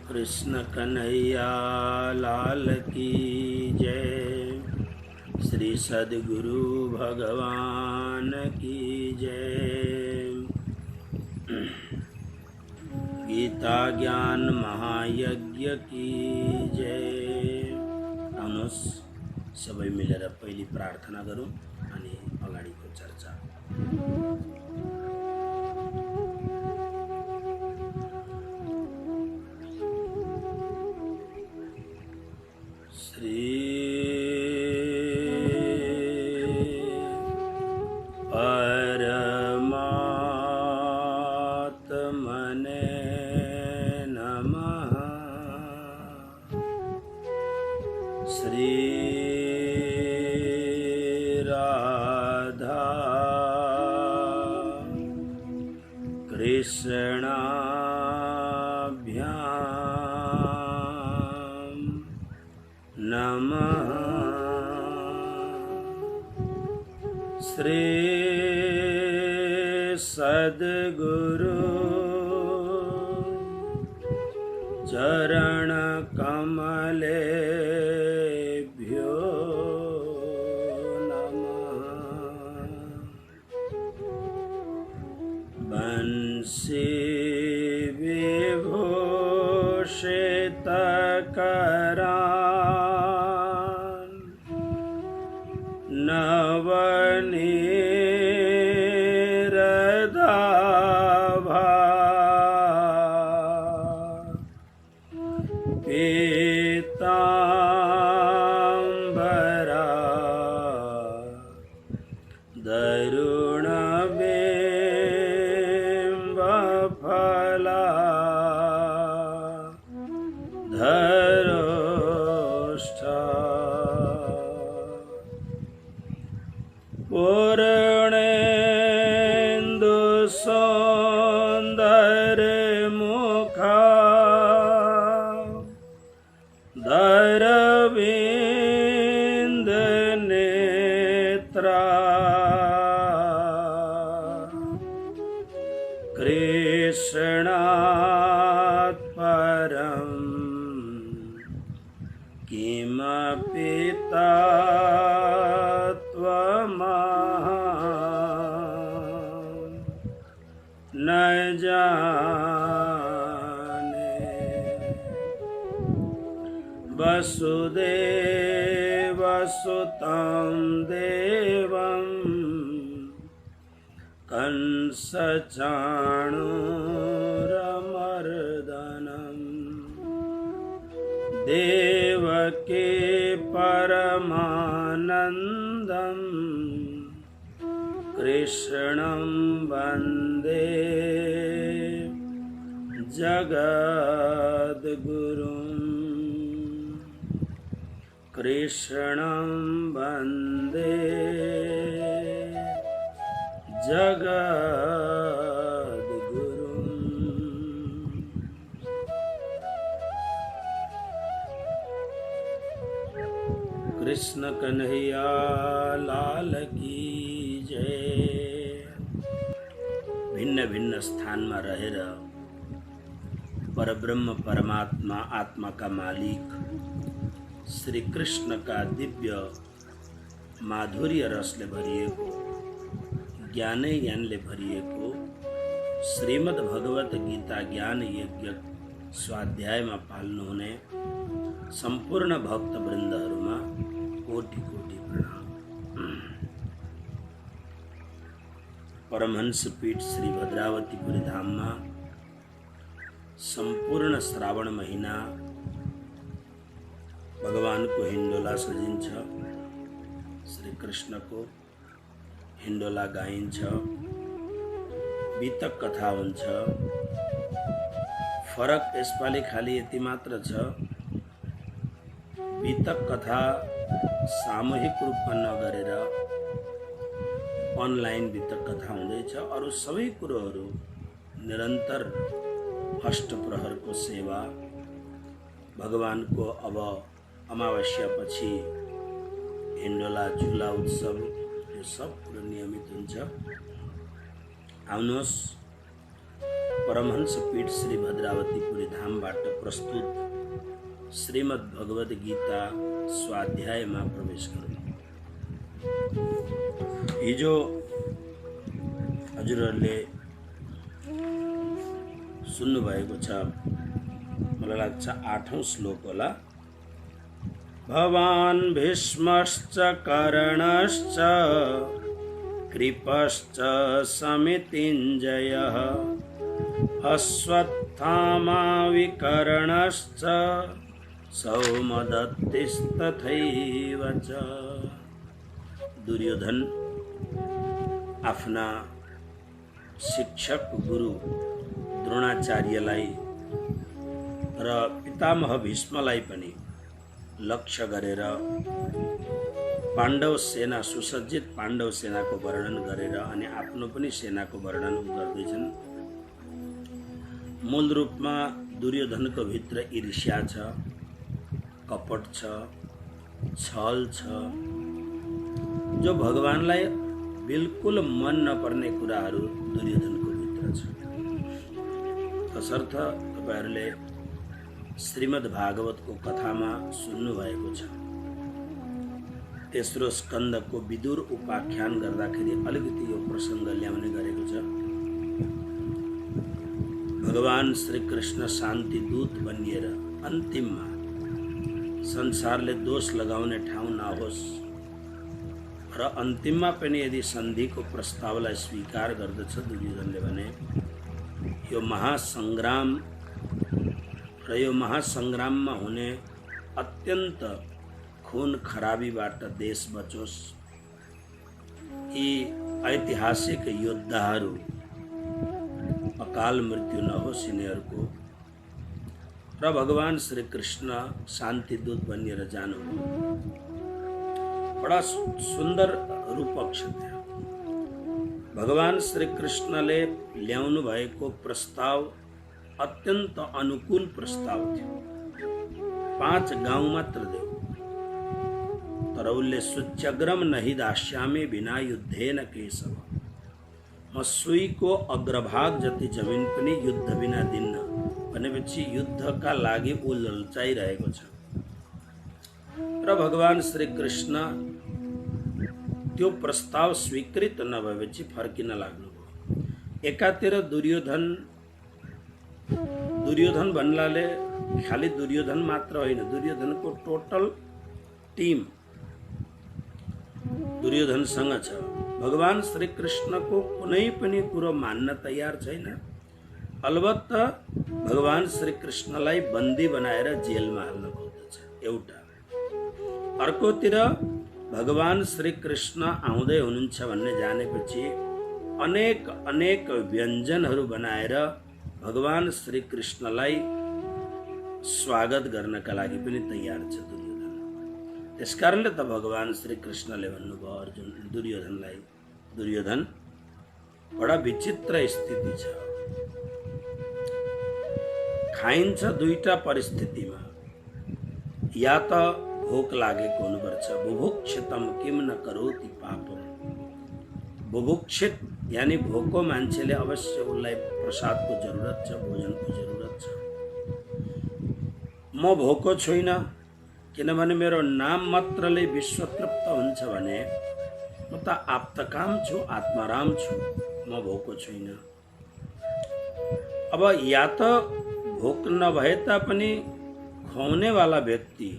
कृष्ण कन्हैया लाल की जय। श्री सद्गुरु भगवान की जय। गीता ज्ञान महायज्ञ की जय। आउनुहोस् सबै मिलेर पहिली प्रार्थना गरौँ अनि अगाडिको चर्चा। श्री परमात्मने नमः। श्री राधा कृष्णाभ्याम नमः। श्री सद्गुरु चरण कमलेभ्यो नमः। बंसी विभूषित करान नवनीरदाभा पीतांबरा दरुणबिंबफला धरोष्ठा पूर्णेन्दु सौन्दर्यमुखा दरविंद नेत्रा कृष्णात् परं किमपि तत्त्वमहं न जाने। वसुदेवसुतं देवं कंसचाणूरमर्दनं देवकी परमानन्दं कृष्णं वन्दे जगद्गुरुं। कृष्णं वन्दे जगद्गुरुं। कृष्ण कन्हैया लाल की जय। भिन्न भिन्न स्थान में रहेर परब्रह्म परमात्मा आत्मा का मालिक श्री कृष्ण का दिव्य माधुर्य रसले भरिएको ज्ञानै ज्ञानले भरिएको श्रीमद् भगवत गीता ज्ञान यज्ञ स्वाध्यायमा पाल्नुहुने सम्पूर्ण भक्त वृन्दहरुमा कोटि कोटि प्रणाम। परमहंस पीठ श्री भद्रावतीपुरी धाममा सम्पूर्ण श्रावण महीना भगवानको हिण्डोला सजिन्छ। श्री कृष्णको हिण्डोला गाइन्छ, बीतक कथा हुन्छ। फरक यसपालि खाली यति मात्र छ, बीतक कथा सामूहिक रूपमा नगरेर अनलाइन बीतक कथा हुँदैछ। अरु सबै कुरोहरू निरन्तर अष्टप्रहरको सेवा, भगवानको अब अमावस्या पछि हिण्डोला झुला उत्सव, यो सब कुरो नियमित हुन्छ। आउनुहोस् परमहंस पीठ श्री भद्रावतीपुरी धामबाट प्रस्तुत श्रीमद् भगवद गीता स्वाध्यायमा प्रवेश गरौँ। हिजो हजुरहरूले सुन्नुभएको छ, मलाई लाग्छ 8औं श्लोक होला। भवान् भीष्मश्च कर्णश्च कृपश्च समितिञ्जयः अश्वत्थामा विकर्णश्च सौमदत्तिस्तथैव च। दुर्योधन आफ्ना शिक्षक गुरु द्रोणाचार्यलाई र पितामह भीष्मलाई पनि लक्ष्य गरेर पाण्डव सेना, सुसज्जित पाण्डव सेनाको वर्णन गरेर अनि आफ्नो पनि सेनाको वर्णन गर्दैछन्। मूल रूपमा दुर्योधनको भित्र ईर्ष्या छ, कपट छ, छल छ, जो भगवानलाई बिल्कुल मन नपर्ने कुराहरू दुर्योधनको भित्र छ। तसर्थ तपाईहरूले श्रीमद् भागवतको कथामा सुन्नुभएको छ। तेस्रो स्कन्धको विदुर उपाख्यान गर्दाखेरि अलिकति यो प्रसङ्ग ल्याउने गरेको छ। भगवान श्री कृष्ण शान्ति दूत बनिएर अन्तिममा संसारले दोष लगाउने ठाउँ नहोस् र अन्तिममा पनि यदि सन्धिको प्रस्तावलाई स्वीकार गर्दछ दुर्योधनले भने यो महासङ्ग्राम र यो महासङ्ग्राममा हुने अत्यन्त खून खराबीबाट देश बचोस्, यी ऐतिहासिक योद्धाहरू अकाल मृत्यु नहोस् यिनीहरूको, र भगवान श्री कृष्ण शान्तिदूत बनिएर जानुभयो। बडा सुन्दर रूपक छ त्यहाँ। भगवान श्री कृष्णले ल्याउनु भएको प्रस्ताव अत्यन्त अनुकूल प्रस्ताव थियो। 5 गाउँ मात्र देऊ, तर उसले सुच्यग्रम नहि दास्यामे बिना युद्धेन केशव, म सुईको अग्रभाग जति जमिन पनि युद्ध बिना दिन्न भनेपछि युद्धका लागि ऊ लल्चाइरहेको छ। र भगवान श्री कृष्ण त्यो प्रस्ताव स्वीकृत नभएपछि फर्किन लाग्नुभयो। एकातिर दुर्योधन भन्नाले खाली दुर्योधन मात्र होइन, दुर्योधनको टोटल टिम दुर्योधनसँग छ। भगवान श्री कृष्णको कुनै पनि कुरो मान्न तयार छैन। अलबत्त भगवान श्री कृष्णलाई बन्दी बनाएर जेलमा हाल्न खोज्दछ एउटा। अर्कोतिर भगवान श्री कृष्ण आउँदै हुनुहुन्छ भन्ने जानेपछि अनेक व्यञ्जनहरू बनाएर भगवान श्री कृष्णलाई स्वागत गर्नका लागि पनि तयार छ दुर्योधन। त्यसकारणले त भगवान श्री कृष्णले भन्नुभयो दुर्योधनलाई, दुर्योधन बडा विचित्र स्थिति छ। खाइन्छ दुईटा परिस्थितिमा, या त भोक लागेको हुनुपर्छ, बुभुक्षितम किम न करोति पापम। बुभुक्षित यानी भोको मान्छेले अवश्य उसलाई प्रसादको जरुरत छ, भोजनको जरुरत छ। म भोको छुइनँ किनभने मेरो नाम मात्रले विश्व तृप्त हुन्छ भने म त आप्तकाम छु, आत्माराम छु, म भोको छुइनँ। अब या त भोक नभए तापनि खुवाउनेवाला व्यक्ति,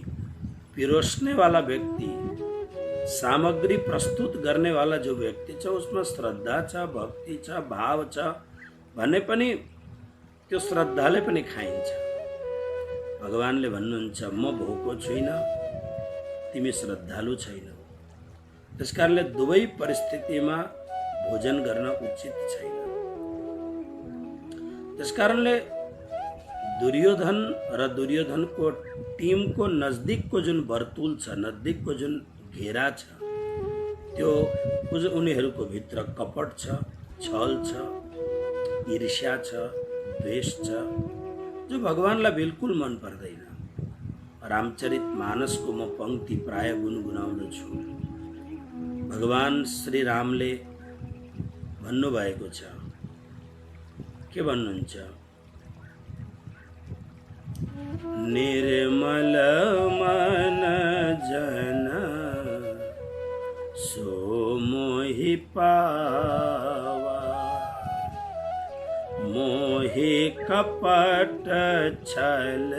पिरोस्नेवाला व्यक्ति, सामग्री प्रस्तुत गर्नेवाला जो व्यक्ति छ उसमा श्रद्धा छ, भक्ति छ, भाव छ भने पनि त्यो श्रद्धाले पनि खाइन्छ। भगवानले भन्नुहुन्छ म भोको छुइनँ, तिमी श्रद्धालु छैनौ। त्यसकारणले दुवै परिस्थितिमा भोजन गर्न उचित छैन। त्यसकारणले दुर्योधन र दुर्योधनको टिमको नजदिकको जुन वर्तुल छ, नजदिकको जुन घेरा छ, त्यो उनीहरूको भित्र कपट छ, छल छ, ईर्ष्या छ, द्वेष छ, जो भगवानलाई बिल्कुल मन पर्दैन। रामचरित मानसको म पंक्ति प्राय गुनगुनाउँदछु। भगवान श्री रामले भन्नुभएको छ के भन्नुहुन्छ, निर्मल मन जन सो मोहि पावा, मोहि कपट छल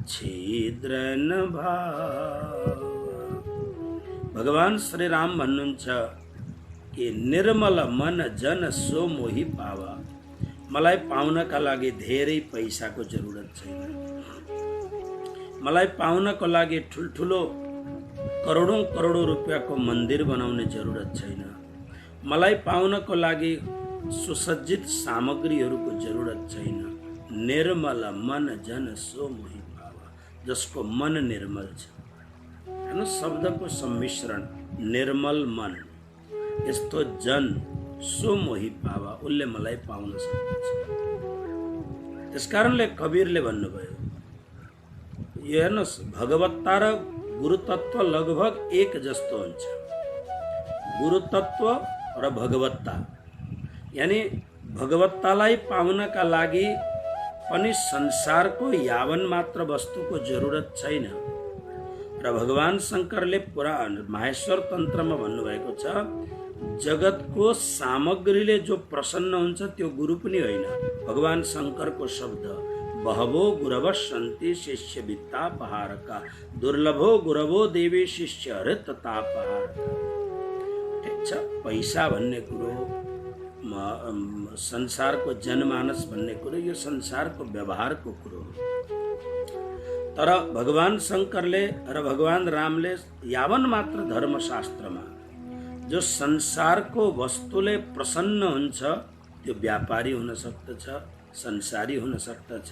छिद्र न भावा। भगवान श्री राम भन्नुहुन्छ कि निर्मल मन जन सो मोहि पावा। मलाई पाउनका लागि धेरै पैसाको जरुरत छैन, मलाई पाउनको लागि ठुल्ठुलो करोडौं करोडौं रुपियाँको मन्दिर बनाउने जरुरत छैन, मलाई पाउनको लागि सुसज्जित सामग्रीहरूको जरुरत छैन। निर्मल मन जन सो मोहि पावा, जसको मन निर्मल छ। हैन, शब्दको सम्मिश्रण निर्मल मन, यस्तो जन सो मोहि पावा, उसले मलाई पाउन सक्दछ। त्यसकारणले कबीरले भन्नुभयो, यो हेर्नुहोस्, भगवत्ता र गुरुतत्व लगभग एक जस्तो हुन्छ। गुरुतत्व र भगवत्ता, यानी भगवत्तालाई पाउनका लागि पनि संसारको यावन मात्र वस्तुको जरुरत छैन। र भगवान शङ्करले पुराण माहेश्वर तन्त्रमा भन्नुभएको छ, जगतको सामग्रीले जो प्रसन्न हुन्छ त्यो गुरु पनि होइन। भगवान शङ्करको शब्द, बहवो गुरव सन्ति शिष्य वित्तापहारका, दुर्लभो गुरवो देवी शिष्य हृत तापहारका। ठिक छ, पैसा भन्ने कुरो, संसारको जनमानस भन्ने कुरो, यो संसारको व्यवहारको कुरो हो। तर भगवान शङ्करले र भगवान रामले यावन मात्र धर्मशास्त्रमा जो संसारको वस्तुले प्रसन्न हुन्छ त्यो व्यापारी हुन सक्दछ, संसारी हुन सक्दछ,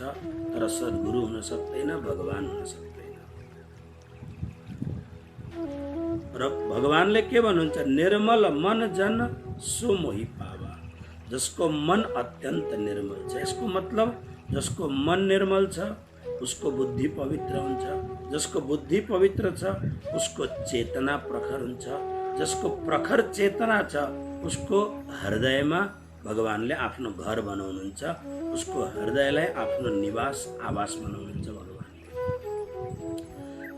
तर सद्गुरु हुन सक्दैन, भगवान हुन सक्दैन। र भगवानले के भन्नुहुन्छ, निर्मल मन जन सो मोहि पावा, जसको मन अत्यन्त निर्मल छ। यसको मतलब जसको मन निर्मल छ उसको बुद्धि पवित्र हुन्छ, जसको बुद्धि पवित्र छ उसको चेतना प्रखर हुन्छ, जसको प्रखर चेतना छ उसको हृदयमा भगवानले आफ्नो घर बनाउनुहुन्छ, उसको हृदयलाई आफ्नो निवास आवास बनाउनुहुन्छ भगवानले।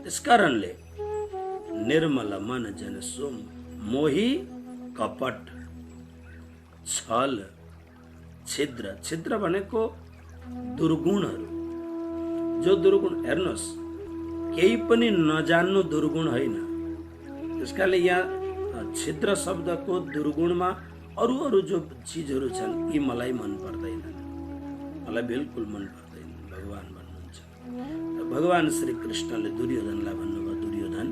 त्यसकारणले निर्मल मन जन सो मोहि कपट छल छिद्र, छिद्र भनेको दुर्गुणहरू, जो दुर्गुण, हेर्नुहोस्, केही पनि नजान्नु दुर्गुण होइन। त्यसकारणले यहाँ छिद्र शब्दको दुर्गुणमा अरू अरू जो चिजहरू छन् यी मलाई मन पर्दैनन्, मलाई बिल्कुल मन पर्दैन, भगवान भन्नुहुन्छ। भगवान श्री कृष्णले दुर्योधनलाई भन्नुभयो, दुर्योधन,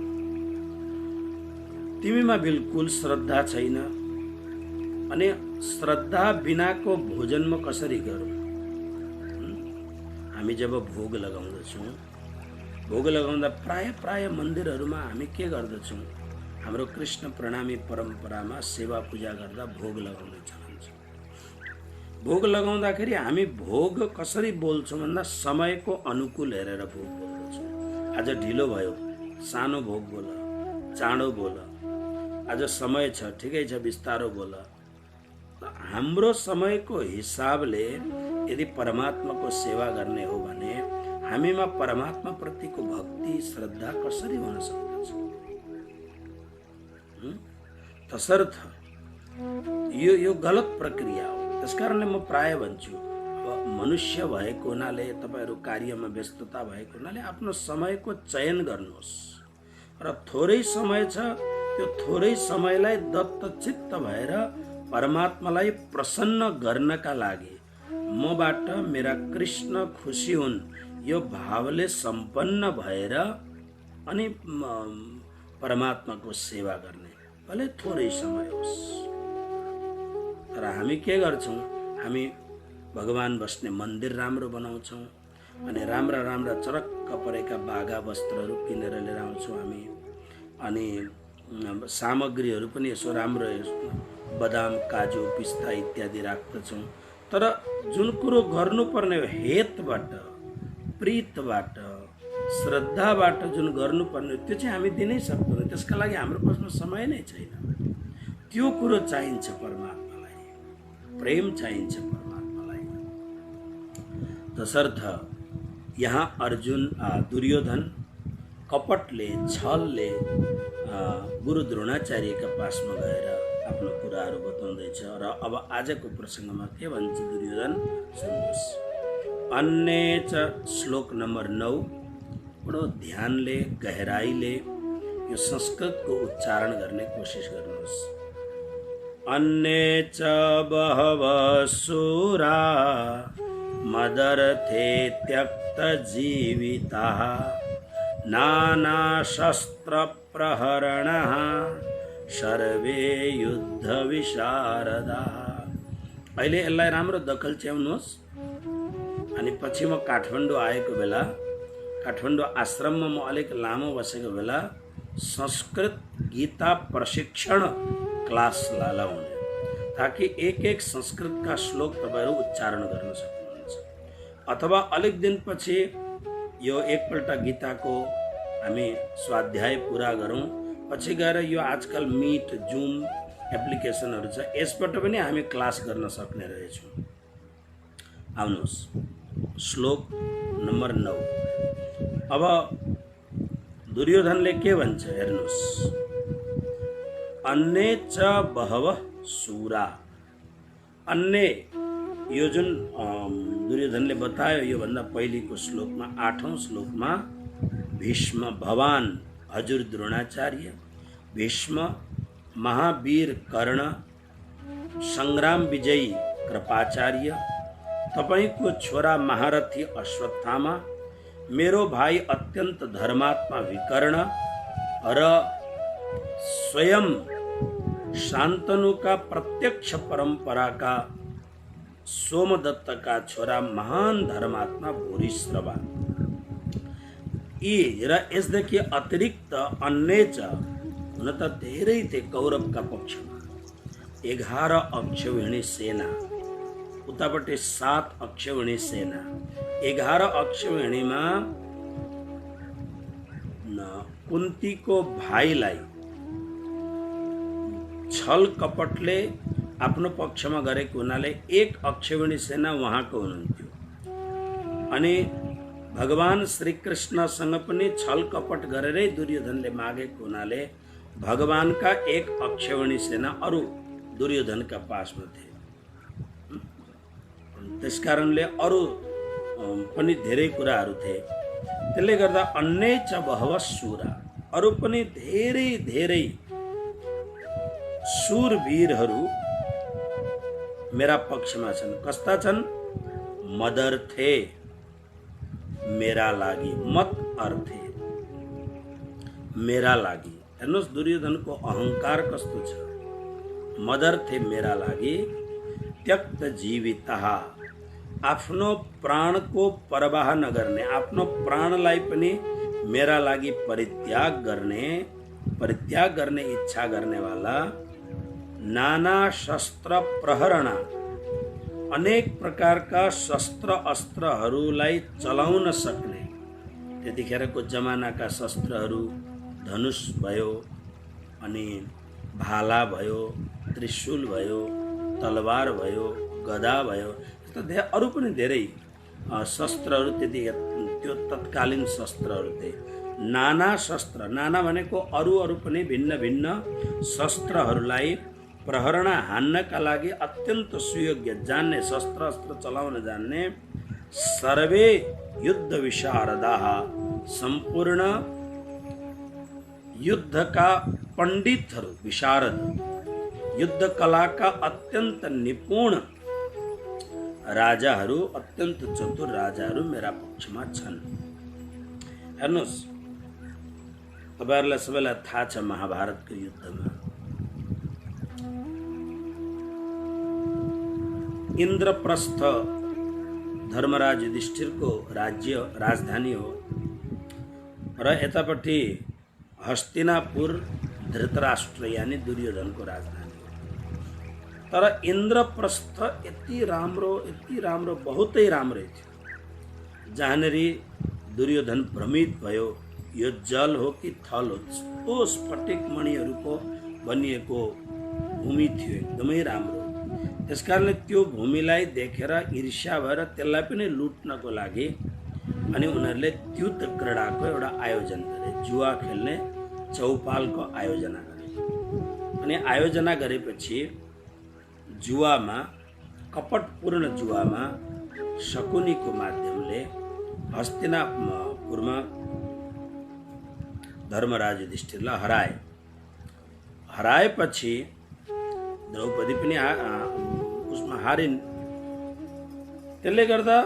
तिमीमा बिल्कुल श्रद्धा छैन, अनि श्रद्धा बिनाको भोजन म कसरी गरौँ? हामी जब भोग लगाउँदछौँ, भोग लगाउँदा प्राय मन्दिरहरूमा हामी के गर्दछौँ, हाम्रो कृष्ण प्रणामी परम्परामा सेवा पूजा गर्दा भोग लगाउने चलन छ। भोग लगाउँदाखेरि हामी भोग कसरी बोल्छौँ भन्दा समयको अनुकूल हेरेर भोग बोल्दछौँ। आज ढिलो भयो, सानो भोग बोल, चाँडो बोल, आज समय छ, ठिकै छ, बिस्तारो बोल। हाम्रो समयको हिसाबले यदि परमात्माको सेवा गर्ने हो भने हामीमा परमात्मा प्रतिको भक्ति श्रद्धा कसरी हुन सक्दछ? तसर्थ यो गलत प्रक्रिया हो। त्यसकारणले म प्राय भन्छु, अब मनुष्य भएको हुनाले, तपाईहरू कार्यमा व्यस्तता भएको हुनाले आफ्नो समयको चयन गर्नुहोस् र थोरै समय छ, त्यो थोरै समयलाई दत्तचित्त भएर परमात्मालाई प्रसन्न गर्नका लागि, मबाट मेरा कृष्ण खुसी हुन् यो भावले सम्पन्न भएर अनि परमात्माको सेवा गर्ने, भले थोरै समय होस्। तर हामी के गर्छौँ, हामी भगवान बस्ने मन्दिर राम्रो बनाउँछौँ, अनि राम्रा राम्रा चरक्क परेका बागा वस्त्रहरू किनेर लिएर आउँछौँ हामी, अनि सामग्रीहरू पनि यसो राम्रो बदाम काजु पिस्ता इत्यादि राख्दछौँ। तर जुन कुरो गर्नुपर्ने हेतबाट, प्रीतबाट, श्रद्धाबाट जुन गर्नुपर्ने त्यो चाहिँ हामी दिनै सक्दैनौँ। त्यसका लागि हाम्रो पासमा समय नै छैन। त्यो कुरो चाहिन्छ परमात्मालाई, प्रेम चाहिन्छ। तसर्थ यहाँ अर्जुन दुर्योधन कपटले छलले गुरु द्रोणाचार्यका पासमा गएर आफ्नो कुराहरू बताउँदैछ। र अब आजको प्रसङ्गमा के भन्छ दुर्योधन सुन्नुहोस्। अन्य च श्लोक नम्बर 9 बडो ध्यानले गहराईले यो संस्कृतको उच्चारण गर्ने कोसिस गर्नुहोस्। अन्य च बहवः शूरा मदर्थे त्यक्त जीविताः नाना शस्त्र प्रहरणः सर्वे युद्ध विशारदाः। अहिले यसलाई राम्रो दखल च्याउनुहोस्। अनि पछि म काठमाडौँ आएको बेला, काठमाडौँ आश्रममा म अलिक लामो बसेको बेला संस्कृत गीता प्रशिक्षण क्लास लाउने, ताकि एक एक संस्कृतका श्लोक तपाईहरु उच्चारण गर्न सक्नुहुन्छ। अथवा अलिक दिनपछि यो एकपल्ट गीताको हामी स्वाध्याय पूरा गरौँ, पछि गएर यो आजकल मिट जुम एप्लिकेसनहरू छ, यसबाट पनि हामी क्लास गर्न सक्ने रहेछौँ। आउनुहोस् श्लोक नम्बर 9। अब दुर्योधनले के भन्छ हेर्नुहोस्। अन्य च बहवः शूरा। अन्य यो जुन दुर्योधनले बतायो यो भन्दा पहिलेको श्लोकमा 8औं श्लोकमा भीष्म भवान हजुर द्रोणाचार्य, भीष्म महावीर कर्ण, संग्राम विजयी कृपाचार्य, तपाईको छोरा महारथी अश्वत्थामा, मेरो भाइ अत्यन्त धर्मात्मा विकर्ण र स्वयं शान्तनुका प्रत्यक्ष परम्पराका सोमदत्तका छोरा महान धर्मात्मा भूरिश्रवा। यी र यसदेखि अतिरिक्त अन्य च हुन त धेरै थिए कौरवका पक्षमा 11 अक्षौहिणी सेना, उतापट्टि 7 अक्षौहिणी सेना। 11 अक्षौहिणीमा कुन्तीको भाइलाई छल कपटले आफ्नो पक्षमा गरेको हुनाले 1 अक्षौहिणी सेना उहाँको हुनुहुन्थ्यो। अनि भगवान श्री कृष्णसँग पनि छल कपट गरेरै दुर्योधनले मागेको हुनाले भगवानका 1 अक्षौहिणी सेना अरु दुर्योधनका पासमा थिए। त्यसकारणले अरु पनि धेरै कुराहरू थिए। त्यसले गर्दा अन्य च बहवः शूरा, अरु पनि धेरै धेरै शूरवीरहरू मेरा पक्षमा छन्। कस्ता छन्? मदर्थे मेरा लागि, मत अर्थे मेरा लागि। हेर्नुहोस् दुर्योधनको अहंकार कस्तो छ। मदर्थे मेरा लागि त्यक्त जीवितः, आफ्नो प्राणको परवाह नगर्ने, आफ्नो प्राणलाई पनि मेरा लागि परित्याग गर्ने इच्छा गर्नेवाला, नाना शस्त्र प्रहरण, अनेक प्रकारका शस्त्र अस्त्रहरूलाई चलाउन सक्ने। त्यतिखेरको जमानाका शस्त्रहरू धनुष भयो, अनि भाला भयो, त्रिशूल भयो, तलवार भयो, गदा भयो, यस्ता अरू पनि धेरै शस्त्रहरू त्यो तत्कालीन शस्त्रहरू थिए। नाना शस्त्र, नाना भनेको अरू पनि भिन्न भिन्न शस्त्रहरूलाई प्रहरण हान्नका लागि अत्यन्त सुयोग्य जान्ने, शस्त्र अस्त्र चलाउन जान्ने, सर्वे युद्ध विशारदाः, सम्पूर्ण युद्धका पण्डितहरू, विशारद, युद्ध कलाका अत्यन्त निपुण राजाहरू, अत्यन्त चतुर राजाहरू मेरा पक्षमा छन्। हेर्नुहोस् तपाईहरुलाई सबैलाई थाहा छ महाभारतको युद्धमा इन्द्रप्रस्थ धर्मराज युधिष्ठिरको राज्य राजधानी हो र यतापट्टि हस्तिनापुर धृतराष्ट्र यानी दुर्योधनको राजधानी हो। तर इन्द्रप्रस्थ यति राम्रो बहुतै राम्रै थियो, जहाँनेरि दुर्योधन भ्रमित भयो यो जल हो कि थल हो। त्यो स्फटिक मणिहरूको बनिएको भूमि थियो, एकदमै राम्रो। त्यसकारणले त्यो भूमिलाई देखेर ईर्ष्या भएर त्यसलाई पनि लुट्नको लागि अनि उनीहरूले द्युत क्रीडाको एउटा आयोजन गरे, जुवा खेल्ने चौपालको आयोजना गरे। अनि आयोजना गरेपछि जुवामा, कपटपूर्ण जुवामा शकुनीको माध्यमले हस्तिनापुरमा धर्मराज युधिष्ठिरलाई हराएपछि द्रौपदी पनि उसमा हारिन्। त्यसले गर्दा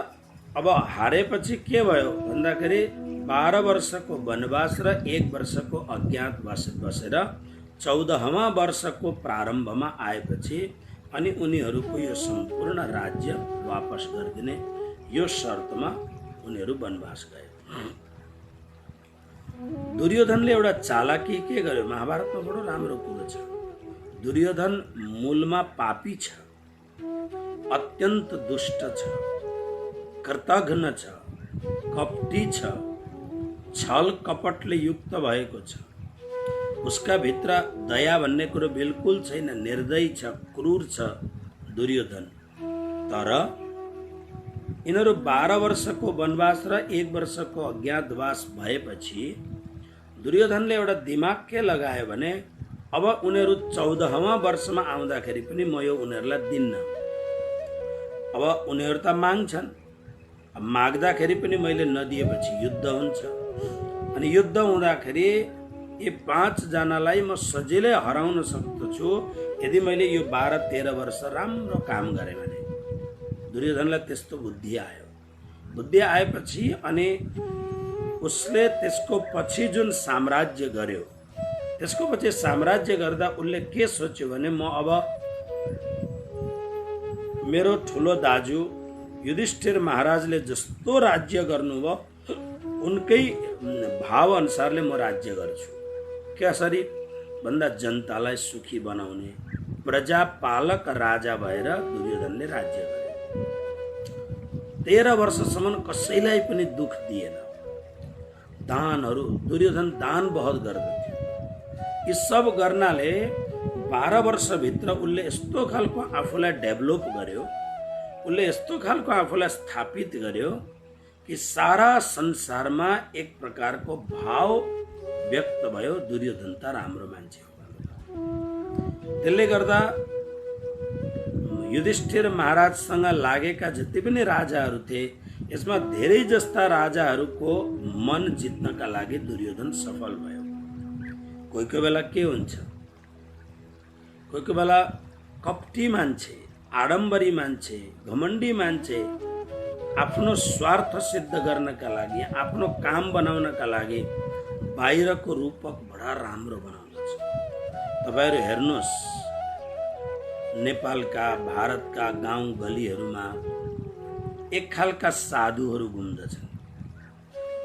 अब हारेपछि के भयो भन्दाखेरि 12 वर्षको वनवास र 1 वर्षको अज्ञातवास बसेर 14वां वर्षको प्रारम्भमा आएपछि अनि उनीहरूको यो सम्पूर्ण राज्य वापस गरिदिने यो शर्तमा उनीहरू वनवास गए। दुर्योधनले एउटा चालाकी के गर्यो, महाभारतमा बडो राम्रो कुरो छ। दुर्योधन मूलमा पापी छ, अत्यन्त दुष्ट छ, कृतघ्न छ, कपटी छ, छल कपटले युक्त भएको छ। उसका भित्र दया भन्ने कुरो बिल्कुल छैन, निर्दयी छ, क्रूर छ दुर्योधन। तर यिनीहरू 12 वर्षको वनवास र 1 वर्षको अज्ञातवास भएपछि दुर्योधनले एउटा दिमाग के लगायो भने अब उनीहरू 14वां वर्षमा आउँदाखेरि पनि म यो उनीहरूलाई दिन्न। अब उनीहरू त माग्छन्, माग्दाखेरि पनि मैले नदिएपछि युद्ध हुन्छ। अनि युद्ध हुँदाखेरि यी 5 जनालाई म सजिलै हराउन सक्दछु यदि मैले यो 12-13 वर्ष राम्रो काम गरेँ भने। दुर्योधनलाई त्यस्तो बुद्धि आयो। बुद्धि आएपछि अनि उसले त्यसको पछि जुन साम्राज्य गर्यो, त्यसको पछि साम्राज्य गर्दा उसले के सोच्यो भने म अब मेरो ठुलो दाजु युधिष्ठिर महाराजले जस्तो राज्य गर्नुभयो उनकै भाव अनुसारले म राज्य गर्छु। कसरी भन्दा जनतालाई सुखी बनाउने प्रजापालक राजा भएर दुर्योधनले राज्य गरे। 13 वर्षसम्म कसैलाई पनि दुख दिएन। दानहरू, दुर्योधन दान बहुत गर्दथ्यो। यी सब गर्नाले 12 वर्षभित्र उसले यस्तो खालको आफूलाई डेभलप गर्यो, उसले यस्तो खालको आफूलाई स्थापित गर्यो कि सारा संसारमा एक प्रकारको भाव व्यक्त भयो, दुर्योधन त राम्रो मान्छे हो। त्यसले गर्दा युधिष्ठिर महाराजसँग लागेका जति पनि राजाहरू थिए यसमा धेरै जस्ता राजाहरूको मन जित्नका लागि दुर्योधन सफल भयो। कोही कोही बेला के हुन्छ, कोही कोही बेला कपटी मान्छे, आडम्बरी मान्छे, घमण्डी मान्छे आफ्नो स्वार्थ सिद्ध गर्नका लागि, आफ्नो काम बनाउनका लागि बाहिरको रूपक बडा राम्रो बनाउँदछ। तपाईहरु हेर्नुहोस्, नेपालका, भारतका गाउँ गलीहरूमा एक खालका साधुहरू घुम्दछन्।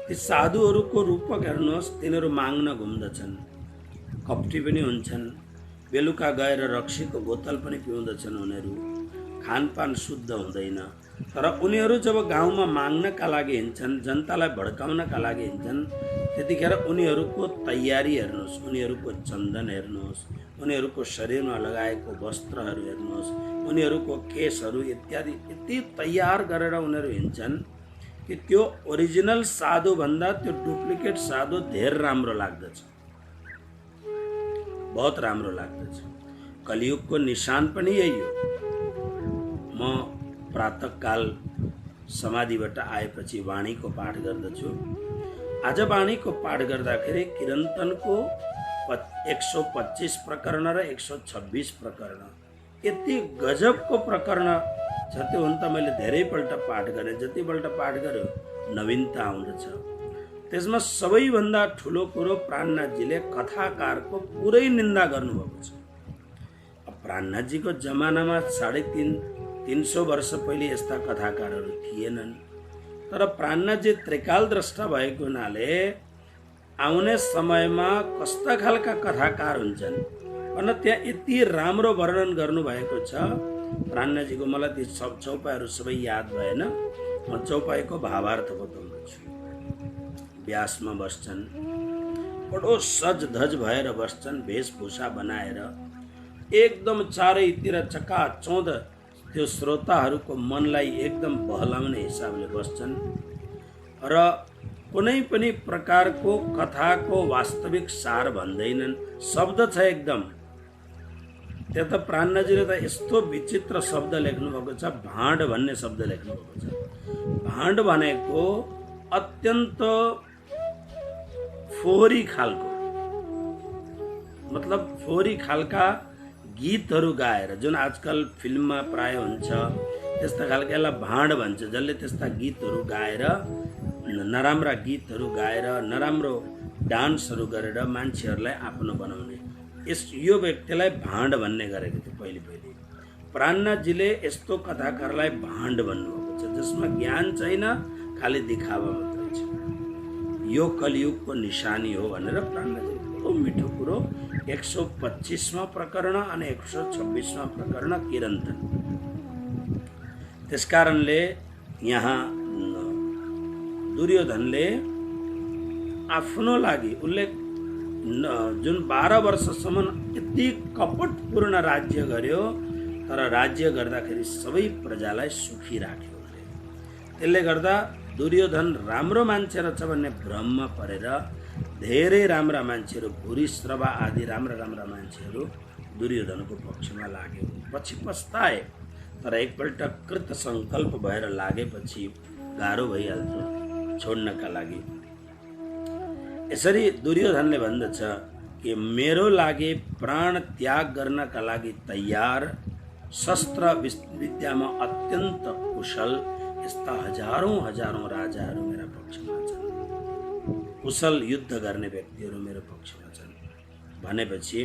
ती साधुहरूको रूपक हेर्नुहोस्, तिनीहरू माग्न घुम्दछन्, कपटी पनि हुन्छन्, बेलुका गएर रक्सीको बोतल पनि पिउँदछन्। उनीहरू खानपान शुद्ध हुँदैन। तर उनीहरू जब गाउँमा माग्नका लागि हिँड्छन्, जनतालाई भड्काउनका लागि हिँड्छन्, त्यतिखेर उनीहरूको तयारी हेर्नुहोस्, उनीहरूको चन्दन हेर्नुहोस्, उनीहरूको शरीरमा लगाएको वस्त्रहरू हेर्नुहोस्, उनीहरूको केसहरू इत्यादि यति तयार गरेर उनीहरू हिँड्छन् कि त्यो ओरिजिनल साधु भन्दा त्यो डुप्लिकेट साधु धेर राम्रो लाग्दछ, बहुत राम्रो लाग्दछ। कलियुगको निशान पनि यही हो। म प्रातःकाल समाधिबाट आएपछि वाणीको पाठ गर्दछु। आज वाणीको पाठ गर्दाखेरि किरन्तनको 125 प्रकरण र 126 प्रकरण, यति गजबको प्रकरण छ। त्यो हुन त मैले धेरैपल्ट पाठ गरेँ, जतिपल्ट पाठ गर्यो नवीनता आउँदछ। त्यसमा सबैभन्दा ठुलो कुरो प्राणनाथजीले कथाकारको पुरै निन्दा गर्नुभएको छ। प्राणनाथजीको जमानामा 350 वर्ष पहिले यस्ता कथाकारहरू थिएनन्। तर प्राणनाथजी त्रिकालद्रष्टा भएको हुनाले आउने समयमा कस्ता खालका कथाकार हुन्छन् भनेर त्यहाँ यति राम्रो वर्णन गर्नुभएको छ प्राणनाथजीको। मलाई ती चौपाईहरू सबै याद भएन, म चौपाईको भावार्थ बताउँदछु। व्यासमा बस्छन्, बडो सज धज भएर बस्छन्, वेशभूषा बनाएर एकदम चारैतिर चकाचौँध त्यो श्रोताहरूको मनलाई एकदम बहलाउने हिसाबले बस्छन् र कुनै पनि प्रकारको कथाको वास्तविक सार भन्दैनन्। शब्द छ एकदम। त्यो त प्राणजीले त यस्तो विचित्र शब्द लेख्नुभएको छ, भाँड भन्ने शब्द लेख्नुभएको छ। भाँड भनेको अत्यन्त फोहोरी खालको, मतलब फोहोरी खालका गीतहरू गाएर, जुन आजकल फिल्ममा प्राय हुन्छ त्यस्ता खालकालाई भाँड भन्छ, जसले त्यस्ता गीतहरू गाएर, नराम्रा गीतहरू गाएर, नराम्रो डान्सहरू गरेर मान्छेहरूलाई आफ्नो बनाउने, यो व्यक्तिलाई भाँड भन्ने गरेको थियो पहिले। प्राणनाथजीले यस्तो कथाकारलाई भाँड भन्नुभएको छ जसमा ज्ञान छैन, खालि दिखावा मात्रै छ। यो कलियुगको निशानी हो भनेर प्राणनाथजीले बडो मिठो कुरो 125वां प्रकरण अनि 126वां प्रकरण किरन्तन। त्यसकारणले यहाँ दुर्योधनले आफ्नो लागि उसले जुन 12 वर्षसम्म यति कपटपूर्ण राज्य गर्यो, तर राज्य गर्दाखेरि सबै प्रजालाई सुखी राख्यो। त्यसले गर्दा दुर्योधन राम्रो मान्छे रहेछ भन्ने भ्रममा परेर धेरै राम्रा मान्छेहरू, भूरिश्रवा आदि राम्रा मान्छेहरू दुर्योधनको पक्षमा लाग्यो। पछि पस्ताए, तर एकपल्ट कृत सङ्कल्प भएर लागेपछि गाह्रो भइहाल्छ छोड्नका लागि। यसरी दुर्योधनले भन्दछ कि मेरो लागि प्राण त्याग गर्नका लागि तयार, शस्त्र विद्यामा अत्यन्त कुशल यस्ता हजारौं राजाहरू मेरा पक्षमा छन्, कुशल युद्ध गर्ने व्यक्तिहरू मेरो पक्षमा छन् भनेपछि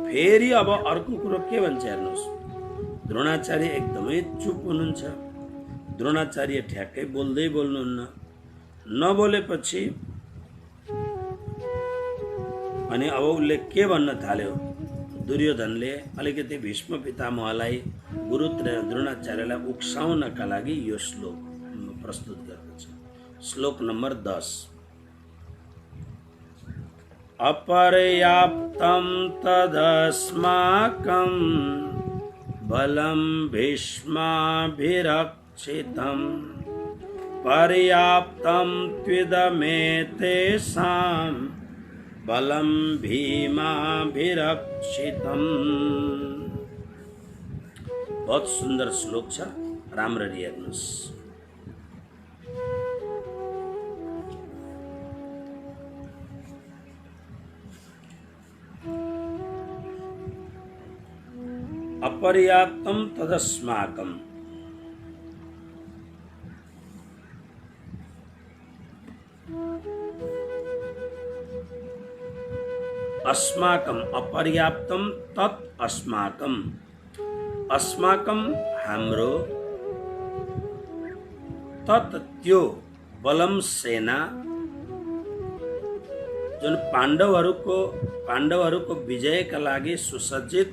फेरि अब अर्को कुरो के भन्छ हेर्नुहोस्। द्रोणाचार्य एकदमै चुप हुनुहुन्छ। द्रोणाचार्य ठ्याक्कै बोल्नुहुन्न। नबोलेपछि अनि अब उसले के भन्न थाल्यो, दुर्योधनले अलिकति भीष्म पितामहलाई, गुरु द्रोणाचार्यलाई उक्साउनका लागि यो श्लोक प्रस्तुत गर्दछ। श्लोक नम्बर 10। अपर्याप्तं तदस्माकं बलं भीष्माभिरक्षितं पर्याप्तं त्विदमेतेषां बलं भीमाभिरक्षितं। बहुत सुंदर श्लोक छ, राम्ररी हेर्नुस्। अपर्याप्तं तदस्माकं, अस्माकं अपर्याप्तं तत् अस्माकं, अस्माकं हाम्रो, तत् त्यो बलम सेना, जुन पाण्डवहरूको विजयका लागि सुसज्जित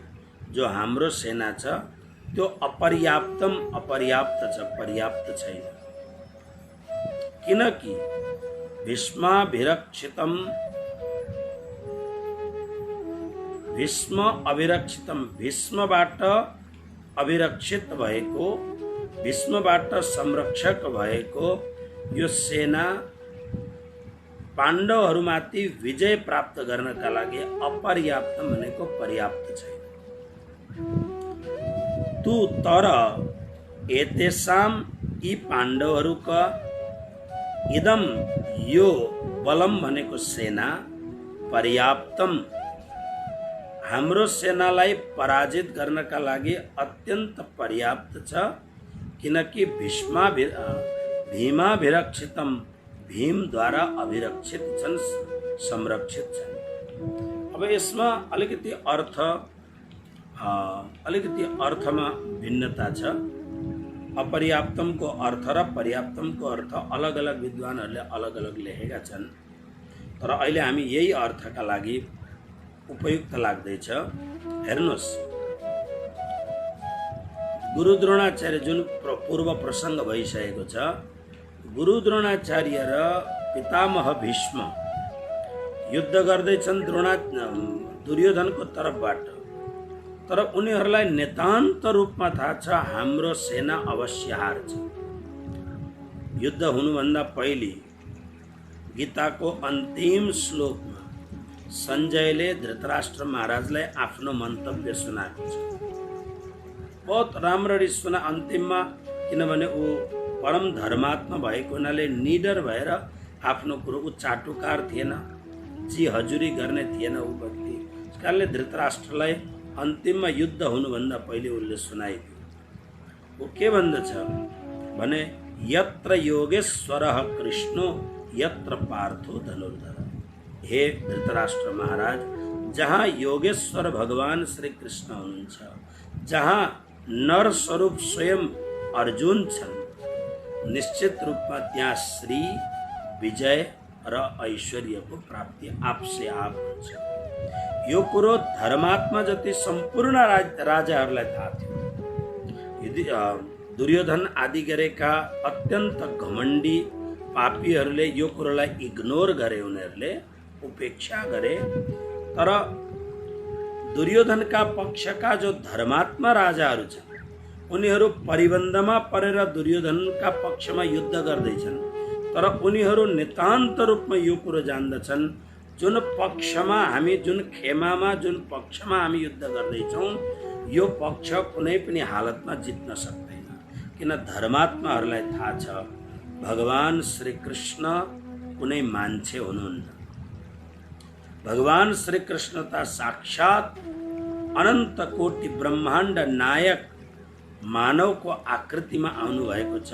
जो हाम्रो सेना छ त्यो अपर्याप्त छ, पर्याप्त छैन। किनकि भीष्माभिरक्षितम, भीष्म अभिरक्षितम, भीष्मबाट अभिरक्षित भएको, भीष्मबाट संरक्षक भएको यो सेना पाण्डवहरूमाथि विजय प्राप्त गर्नका लागि अपर्याप्त भनेको पर्याप्त छैन। तु तर एतेषां यी पाण्डवहरूका इदम यो बलम भनेको सेना पर्याप्तम हाम्रो सेनालाई पराजित गर्नका लागि अत्यन्त पर्याप्त छ। किनकि भीमाभिरक्षितम, भीमद्वारा अभिरक्षित छन्, संरक्षित छन्। अब यसमा अलिकति अर्थमा भिन्नता छ। अपर्याप्तमको अर्थ र पर्याप्तमको अर्थ अलग अलग विद्वानहरूले अलग अलग लेखेका छन्, तर अहिले हामी यही अर्थका लागि उपयुक्त लाग्दैछ। हेर्नुहोस्, गुरु द्रोणाचार्य, जुन पूर्व प्रसङ्ग भइसकेको छ, गुरु द्रोणाचार्य र पितामह भीष्म युद्ध गर्दैछन् दुर्योधनको तर्फबाट। तर उनीहरूलाई नितान्त रूपमा थाहा छ हाम्रो सेना अवश्य हार्छ। युद्ध हुनुभन्दा पहिले गीताको अन्तिम श्लोकमा सञ्जयले धृतराष्ट्र महाराजलाई आफ्नो मन्तव्य सुनाएको छ। बहुत राम्ररी सुना अन्तिममा, किनभने ऊ परम धर्मात्मा भएको हुनाले निडर भएर आफ्नो कुरो, ऊ चाटुकार थिएन, जी हजुरी गर्ने थिएन ऊ व्यक्ति। त्यस कारणले धृतराष्ट्रलाई अन्तिममा युद्ध हुनुभन्दा पहिले उसले सुनाइदियो। ऊ के भन्दछ भने, यत्र योगेश्वरः कृष्णो यत्र पार्थो धनुर्धर। हे धृतराष्ट्र महाराज, जहाँ योगेश्वर भगवान श्री कृष्ण हुनुहुन्छ, जहाँ नर स्वरूप स्वयं अर्जुन छन्, निश्चित रूपमा त्यहाँ श्री, विजय र ऐश्वर्यको प्राप्ति आपसे आप हुन्छ। यो कुरो धर्मात्मा जति सम्पूर्ण राजाहरूलाई थाहा थियो। दुर्योधन आदि गरेका अत्यन्त घमण्डी पापीहरूले यो कुरोलाई इग्नोर गरे, उनीहरूले उपेक्षा गरे। तर दुर्योधनका पक्षका जो धर्मात्मा राजाहरू छन्, उनीहरू परिबन्धमा परेर दुर्योधनका पक्षमा युद्ध गर्दैछन्। तर उनीहरू नितान्त रूपमा यो कुरो जान्दछन्, जुन पक्षमा हामी, जुन खेमामा, जुन पक्षमा हामी युद्ध गर्दैछौँ, यो पक्ष कुनै पनि हालतमा जित्न सक्दैन। किन धर्मात्माहरूलाई थाहा छ भगवान श्री कृष्ण कुनै मान्छे हुनुहुन्न। भगवान श्री कृष्ण त साक्षात अनन्त कोटि ब्रह्माण्ड नायक मानवको आकृतिमा आउनुभएको छ,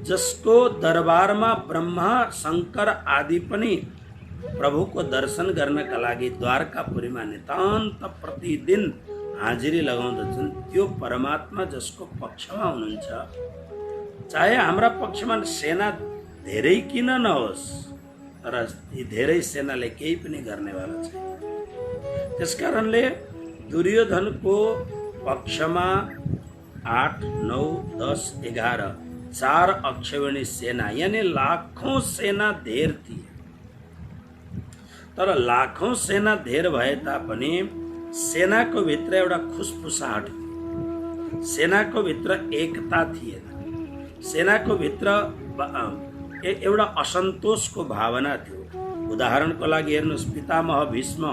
जसको दरबारमा ब्रह्मा शङ्कर आदि पनि प्रभुको दर्शन गर्नका लागि द्वारकापुरीमा नितान्त प्रतिदिन हाजिरी लगाउँदछन्। त्यो परमात्मा जसको पक्षमा हुनुहुन्छ, चाहे हाम्रा पक्षमा सेना धेरै किन नहोस्, तर यी धेरै सेनाले केही पनि गर्नेवाला छैन। त्यसकारणले दुर्योधनको पक्षमा 8, 9, 10, 11 चार अक्षौहिणी सेना, यानी लाखौं सेना धेर थिए। तर लाखौं सेना धेर भए तापनि सेनाको भित्र एउटा खुसफुसाहट थियो, सेनाको भित्र एकता थिएन, सेनाको भित्र एउटा असन्तोषको भावना थियो। उदाहरणको लागि हेर्नुहोस्, पितामह भीष्म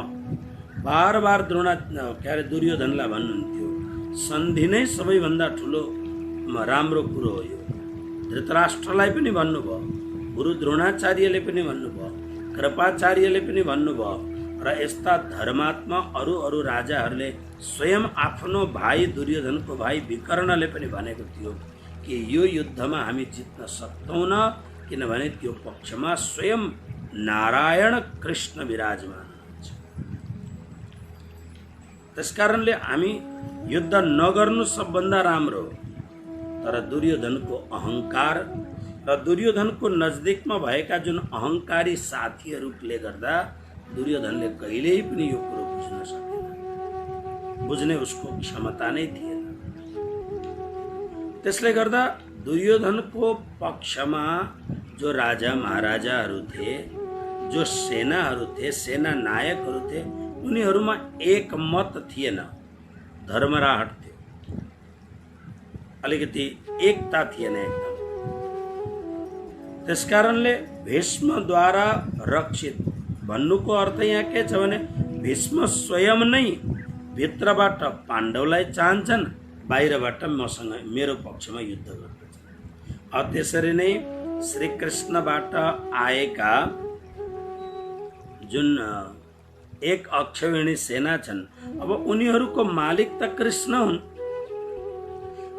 बार बार दुर्योधनलाई भन्नुहुन्थ्यो, सन्धि नै सबैभन्दा ठुलो राम्रो कुरो हो। यो धृतराष्ट्रलाई पनि भन्नुभयो, गुरु द्रोणाचार्यले पनि भन्नुभयो, कृपाचार्यले पनि भन्नुभयो, र यस्ता धर्मात्मा अरू अरू राजाहरूले स्वयं आफ्नो भाइ दुर्योधनको भाइ विकर्णले पनि भनेको थियो कि यो युद्धमा हामी जित्न सक्दैनौँ, किनभने त्यो पक्षमा स्वयं नारायण कृष्ण विराजमान हुनुहुन्छ। त्यसकारणले हामी युद्ध नगर्नु सबभन्दा राम्रो हो। तर दुर्योधनको अहङ्कार र दुर्योधनको नजदिकमा भएका जुन अहङ्कारी साथीहरूले गर्दा दुर्योधनले कहिल्यै पनि यो कुरो बुझ्न सकेन, बुझ्ने उसको क्षमता नै थिएन। त्यसले गर्दा दुर्योधनको पक्षमा जो राजा महाराजाहरू थिए, जो सेनाहरू थिए, सेना नायकहरू थिए, उनीहरूमा एक मत थिएन, धर्मराहट थियो, अलिकति एकता थिएन एकदम। त्यसकारणले भीष्मद्वारा रक्षित भन्नुको अर्थ यहाँ के छ भने, भीष्म स्वयं नै भित्रबाट पाण्डवलाई चाहन्छन्, बाहिरबाट मसँग मेरो पक्षमा युद्ध गर्दछन्। त्यसरी नै श्रीकृष्णबाट आएका जुन एक अक्षौहिणी सेना छन्, अब उनीहरूको मालिक त कृष्ण हुन्।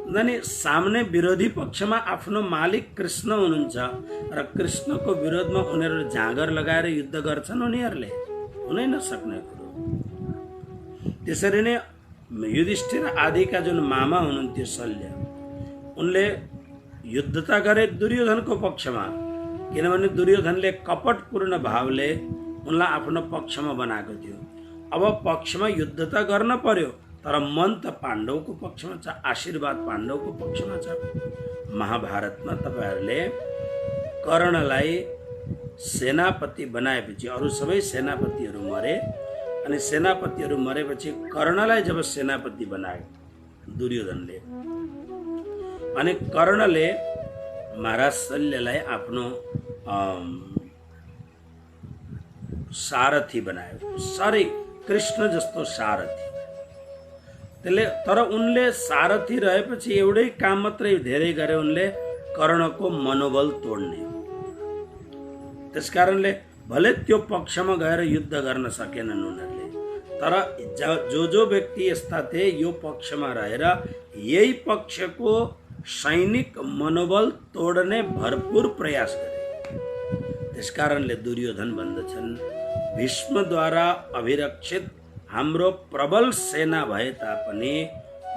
सामने विरोधी पक्षमा आफ्नो मालिक कृष्ण हुनुहुन्छ र कृष्णको विरोधमा उनीहरू जाँगर लगाएर युद्ध गर्छन्, उनीहरूले हुनै नसक्ने कुरो। त्यसरी नै युधिष्ठिर आदिका जुन मामा हुनुहुन्थ्यो शल्य, उनले युद्ध त गरे दुर्योधनको पक्षमा, किनभने दुर्योधनले कपटपूर्ण भावले उनलाई आफ्नो पक्षमा बनाएको थियो। अब पक्षमा युद्ध त गर्न पर्यो, तर मन त पाण्डवको पक्षमा छ, आशीर्वाद पाण्डवको पक्षमा छ। महाभारतमा तपाईहरूले कर्णलाई सेनापति बनाएपछि अरू सबै सेनापतिहरू मरे अनि सेनापतिहरू मरेपछि कर्णलाई जब सेनापति बनायो दुर्योधनले, अनि कर्णले महाराज शल्यलाई आफ्नो सारथी बनायो, साह्रै कृष्ण जस्तो सारथी। त्यसले तर उनले सारथी रहेपछि एउटै काम मात्रै धेरै गरे, उनले कर्णको मनोबल तोड्ने। त्यसकारणले भले त्यो पक्षमा गएर युद्ध गर्न सकेनन् उनीहरूले, तर जो व्यक्ति यस्ता थिए यो पक्षमा रहेर यही पक्षको सैनिक मनोबल तोड्ने भरपूर प्रयास गरे। त्यसकारणले दुर्योधन भन्दछन्, भीष्मद्वारा अभिरक्षित हाम्रो प्रबल सेना भए तापनि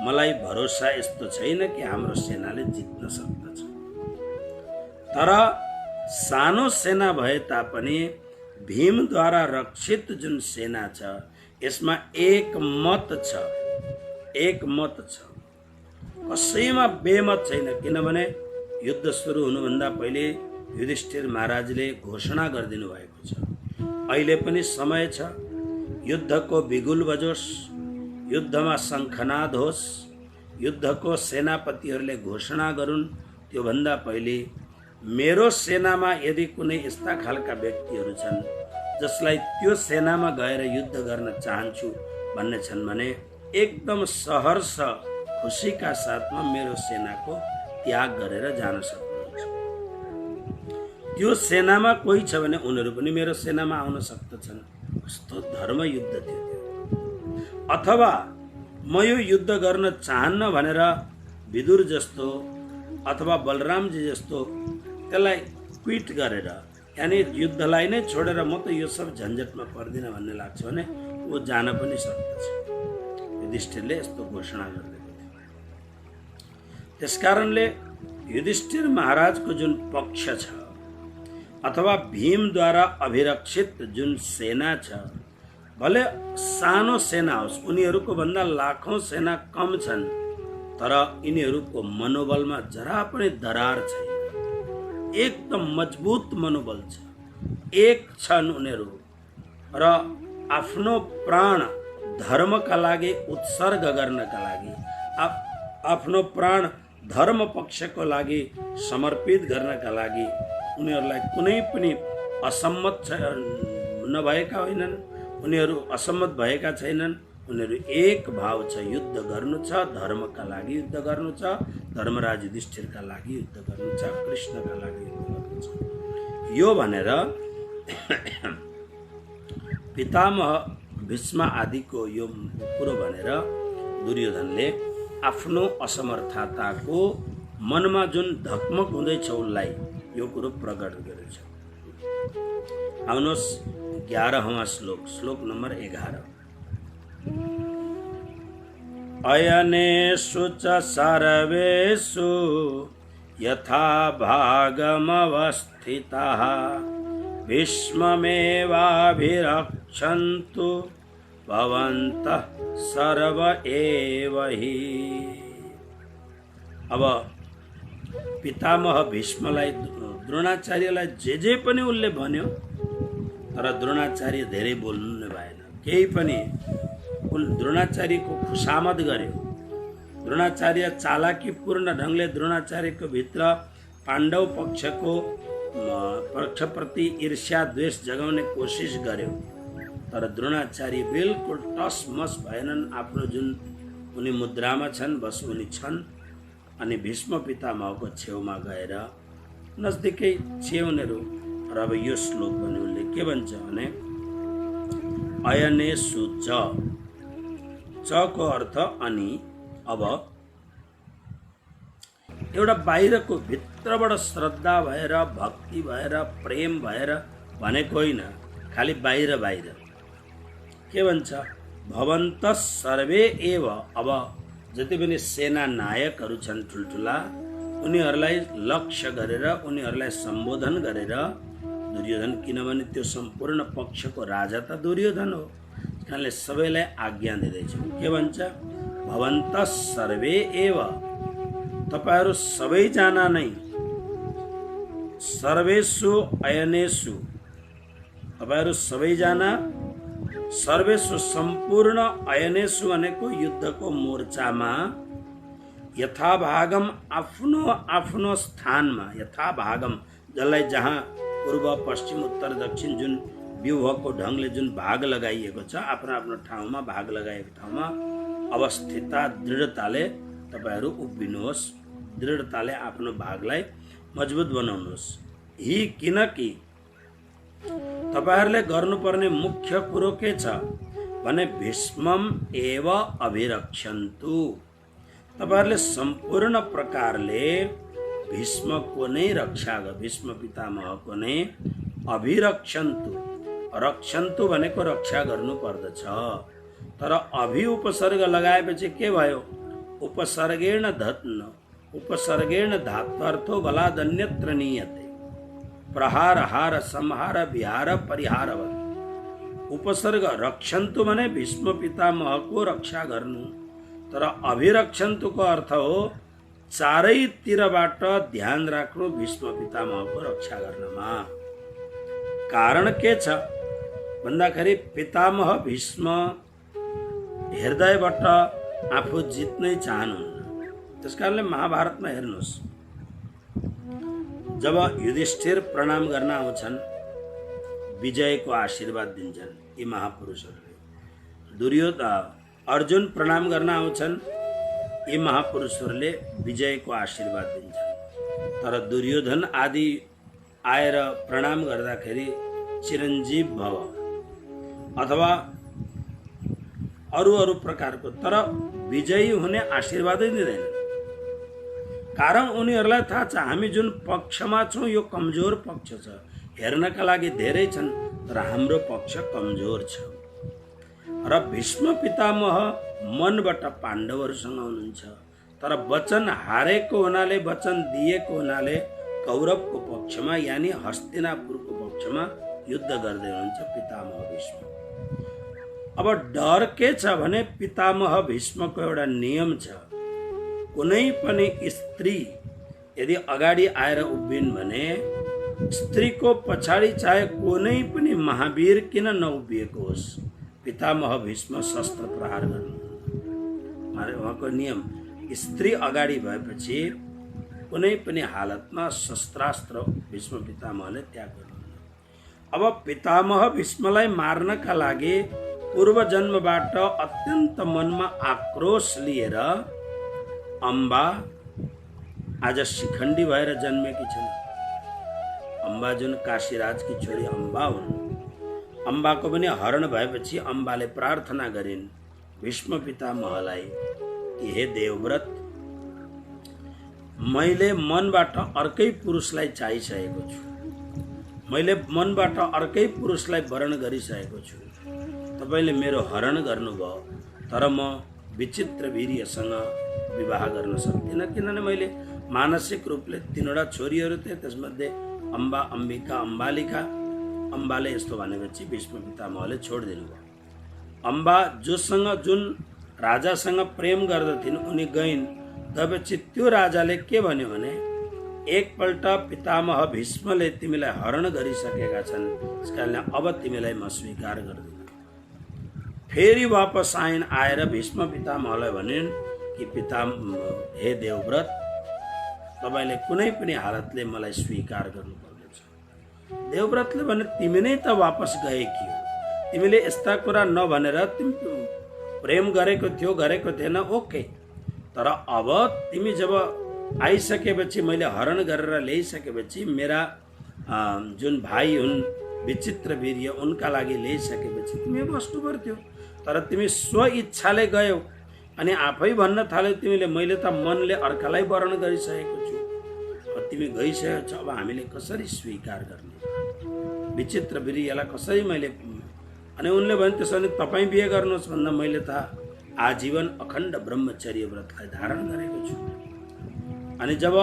मलाई भरोसा यस्तो छैन कि हाम्रो सेनाले जित्न सक्दछ। तर सानो सेना भए तापनि भीमद्वारा रक्षित जुन सेना छ यसमा एक मत छ, कसैमा बेमत छैन। किनभने युद्ध सुरु हुनुभन्दा पहिले युधिष्ठिर महाराजले घोषणा गरिदिनु भएको छ, अहिले पनि समय छ, युद्धको बिगुल बजोस्, युद्धमा शङ्खनाद होस्, युद्धको सेनापतिहरूले घोषणा गरून्। त्योभन्दा पहिले मेरो सेनामा यदि कुनै यस्ता खालका व्यक्तिहरू छन् जसलाई त्यो सेनामा गएर युद्ध गर्न चाहन्छु भन्ने छन् भने एकदम सहर्ष खुसीका साथमा मेरो सेनाको त्याग गरेर जान सक्नुहुन्छ। त्यो सेनामा कोही छ भने उनीहरू पनि मेरो सेनामा आउन सक्दछन्। कस्तो धर्म युद्ध थियो। अथवा म यो युद्ध गर्न चाहन्न भनेर विदुर जस्तो अथवा बलरामजी जस्तो त्यसलाई क्विट गरेर, यानी युद्धलाई नै छोडेर म त यो सब झन्झटमा पर्दिनँ भन्ने लाग्छ भने वो जान पनि सक्दछ। युधिष्ठिरले यस्तो घोषणा गरिदिएको थियो। त्यसकारणले युधिष्ठिर महाराजको जुन पक्ष छ अथवा भीमद्वारा अभिरक्षित जुन सेना छ, भले सानो सेना होस्, उनीहरूको भन्दा लाखौं सेना कम छन्, तर यिनीहरूको मनोबलमा जरा पनि दरार छैन, एकदम मजबुत मनोबल छ। एक छन् उनीहरू र आफ्नो प्राण धर्मका लागि उत्सर्ग गर्नका लागि, आफ्नो प्राण धर्म पक्षको लागि समर्पित गर्नका लागि उनीहरूलाई कुनै पनि असम्मत नभएका होइनन्, उनीहरू असम्मत भएका छैनन्। उनीहरू एक भाव छ, युद्ध गर्नु छ, धर्मका लागि युद्ध गर्नु छ, धर्मराज युधिष्ठिरका लागि युद्ध गर्नु छ, कृष्णका लागि युद्ध गर्नु छ। यो भनेर पितामह भीष्म आदिको यो कुरो भनेर दुर्योधनले आफ्नो असमर्थताको मनमा जुन धकमक हुँदैछ उसलाई यो कुरो प्रकट गरेछ। आउनुहोस् 11वां श्लोक नम्बर 11। अयनेषु च सर्वेषु यथा भागमवस्थिताः भीष्ममेवाभिरक्षन्तु भवन्तः सर्व एव हि। अब पितामह भीष्मलाई द्रोणाचार्यलाई जे पनि उनले भन्यो, तर द्रोणाचार्य धेरै बोल्नु भएन, केही पनि। द्रोणाचार्यको खुशामद गर्यो। द्रोणाचार्य चालाकीपूर्ण ढङ्गले द्रोणाचार्यको भित्र पाण्डव पक्षप्रति ईर्ष्या द्वेष जगाउने कोसिस गर्यो, तर द्रोणाचार्य बिल्कुल टस मस भएनन्। आफ्नो जुन उनी मुद्रामा छन् बस उनी छन्। अनि भीष्म पितामहको छेउमा गएर नजदिकै छे उनीहरू। र अब यो श्लोक भने उनले के भन्छ भने अयनेषु च को अर्थ अनि। अब एउटा बाहिरको भित्रबाट श्रद्धा भएर भक्ति भएर प्रेम भएर भनेको होइन, खालि बाहिर के भन्छ भवन्तः सर्वे एव। अब जति पनि सेना नायकहरू छन् ठुल्ठुला, उनीहरूलाई लक्ष्य गरेर उनीहरूलाई सम्बोधन गरेर दुर्योधन, किनभने त्यो सम्पूर्ण पक्षको राजा त दुर्योधन हो, कारणले सबैलाई आज्ञा दिँदैछ। के भन्छ भवन्तः सर्वे एव, तपाईहरू सबैजना नै, सर्वेषु अयनेषु, तपाईहरू सबैजना सर्वेषु सम्पूर्ण अयनेषु भनेको युद्धको मोर्चामा यथाभागम आफ्नो आफ्नो स्थानमा, यथाभागम जसलाई जहाँ पूर्व पश्चिम उत्तर दक्षिण जुन व्यूहको ढङ्गले जुन भाग लगाइएको छ, आफ्नो आफ्नो ठाउँमा भाग लगाएको ठाउँमा अवस्थितता दृढताले तपाईहरू उभिनुहोस्, दृढताले आफ्नो भागलाई मजबुत बनाउनुहोस्। किनकि तपाईहरूले गर्नुपर्ने मुख्य कुरो के छ भने भीष्मम एव अभिरक्षन्तु। तपाईहरूले सम्पूर्ण प्रकारले भीष्मको नै रक्षा गर्नु, भीष्म पितामहको नै अभिरक्षन्तु। रक्षन्तु भनेको रक्षा गर्नु पर्दछ, तर अभि उपसर्ग लगाएपछि के भयो? उपसर्गेण धत्न, उपसर्गेण धात्वर्थो बलादन्यत्र नीयते। प्रहार हार संहार विहार परिहार। उपसर्ग रक्षन्तु भने भीष्म पितामहको रक्षा गर्नु, तर अभिरक्षन्तुको अर्थ हो चारैतिरबाट ध्यान राख्नु भीष्म पितामहको रक्षा गर्नमा। कारण के छ भन्दाखेरि पितामह भीष्म हृदयबाट आफू जित्नै चाहनुहुन्न। त्यसकारणले महाभारतमा हेर्नुहोस्, जब युधिष्ठिर प्रणाम गर्न आउँछन्, विजयको आशीर्वाद दिन्छन् यी महापुरुषहरूले। अर्जुन प्रणाम गर्न आउँछन्, यी महापुरुषहरूले विजयको आशीर्वाद दिन्छन्। तर दुर्योधन आदि आएर प्रणाम गर्दाखेरि चिरञ्जीव भव अथवा अरू प्रकारको, तर विजयी हुने आशीर्वादै दिँदैन। कारण उनीहरूलाई थाहा छ हामी जुन पक्षमा छौँ यो कमजोर पक्ष छ। हेर्नका लागि धेरै छन् तर हाम्रो पक्ष कमजोर छ। र भीष्म पितामह मनबाट पाण्डवहरूसँग हुनुहुन्छ, तर वचन हारेको हुनाले, वचन दिएको हुनाले कौरवको पक्षमा यानि हस्तिनापुरको पक्षमा युद्ध गर्दै हुनुहुन्छ पितामह भीष्म। अब डर के छ भने पितामह भीष्मको एउटा नियम छ, कुनै पनि स्त्री यदि अगाडि आएर उभिन् भने स्त्रीको पछाडि चाहे कुनै पनि महावीर किन नउभिएको होस्, पितामह भीष्म शस्त्र प्रहार गर्नु उहाँको नियम। स्त्री अगाडि भएपछि कुनै पनि हालतमा शस्त्रास्त्र भीष्म पितामहले त्याग गर्नु। अब पितामह भीष्मलाई मार्नका लागि पूर्व जन्मबाट अत्यन्त मनमा आक्रोश लिएर अम्बा आज शिखण्डी भएर जन्मेकी छन्। अम्बा जुन काशीराजकी छोरी अम्बा हुन्, अम्बाको पनि हरण भएपछि अम्बाले प्रार्थना गरिन् भीष्म पितामहलाई कि हे देवव्रत, मैले मनबाट अर्कै पुरुषलाई चाहिसकेको छु, मैले मनबाट अर्कै पुरुषलाई वरण गरिसकेको छु। तपाईँले मेरो हरण गर्नुभयो, तर म विचित्र वीर्यसँग विवाह गर्न सक्दिनँ, किनभने मैले मानसिक रूपले 3वटा छोरीहरू थिए, त्यसमध्ये अम्बा, अम्बिका, अम्बालिका। अम्बाले यस्तो भनेपछि भीष्म पितामहले छोडिदिनु भयो। अम्बा जोसँग जुन राजासँग प्रेम गर्दथिन् उनी गइन्। गएपछि त्यो राजाले के भन्यो भने एकपल्ट पितामह भीष्मले तिमीलाई हरण गरिसकेका छन्, त्यसकारणले अब तिमीलाई म स्वीकार गर्दिन। फेरि वापस आएर भीष्म पितामहलाई भनिन् कि हे देवव्रत, तपाईँले कुनै पनि हालतले मलाई स्वीकार गर्नुपर्नेछ। देवव्रतले भने तिमी नै त वापस गएकी हो, तिमीले यस्ता कुरा नभनेर तिमी प्रेम गरेको थिएन, ओके, तर अब तिमी जब आइसकेपछि, मैले हरण गरेर ल्याइसकेपछि, मेरा जुन भाइ हुन् विचित्र वीर्य उनका लागि ल्याइसकेपछि तिमी बस्नु पर्थ्यो। तर तिमी स्व इच्छाले गयौ अनि आफै भन्न थाल्यौ तिमीले मैले त मनले अर्कालाई वरण गरिसकेको छु, तिमी गइसकेको छ, अब हामीले कसरी स्वीकार गर्ने? विचित्र वीर्यलाई कसरी मैले? अनि उनले भने त्यसो भने तपाईँ बिहे गर्नुहोस् भन्दा मैले त आजीवन अखण्ड ब्रह्मचर्य व्रतलाई धारण गरेको छु। अनि जब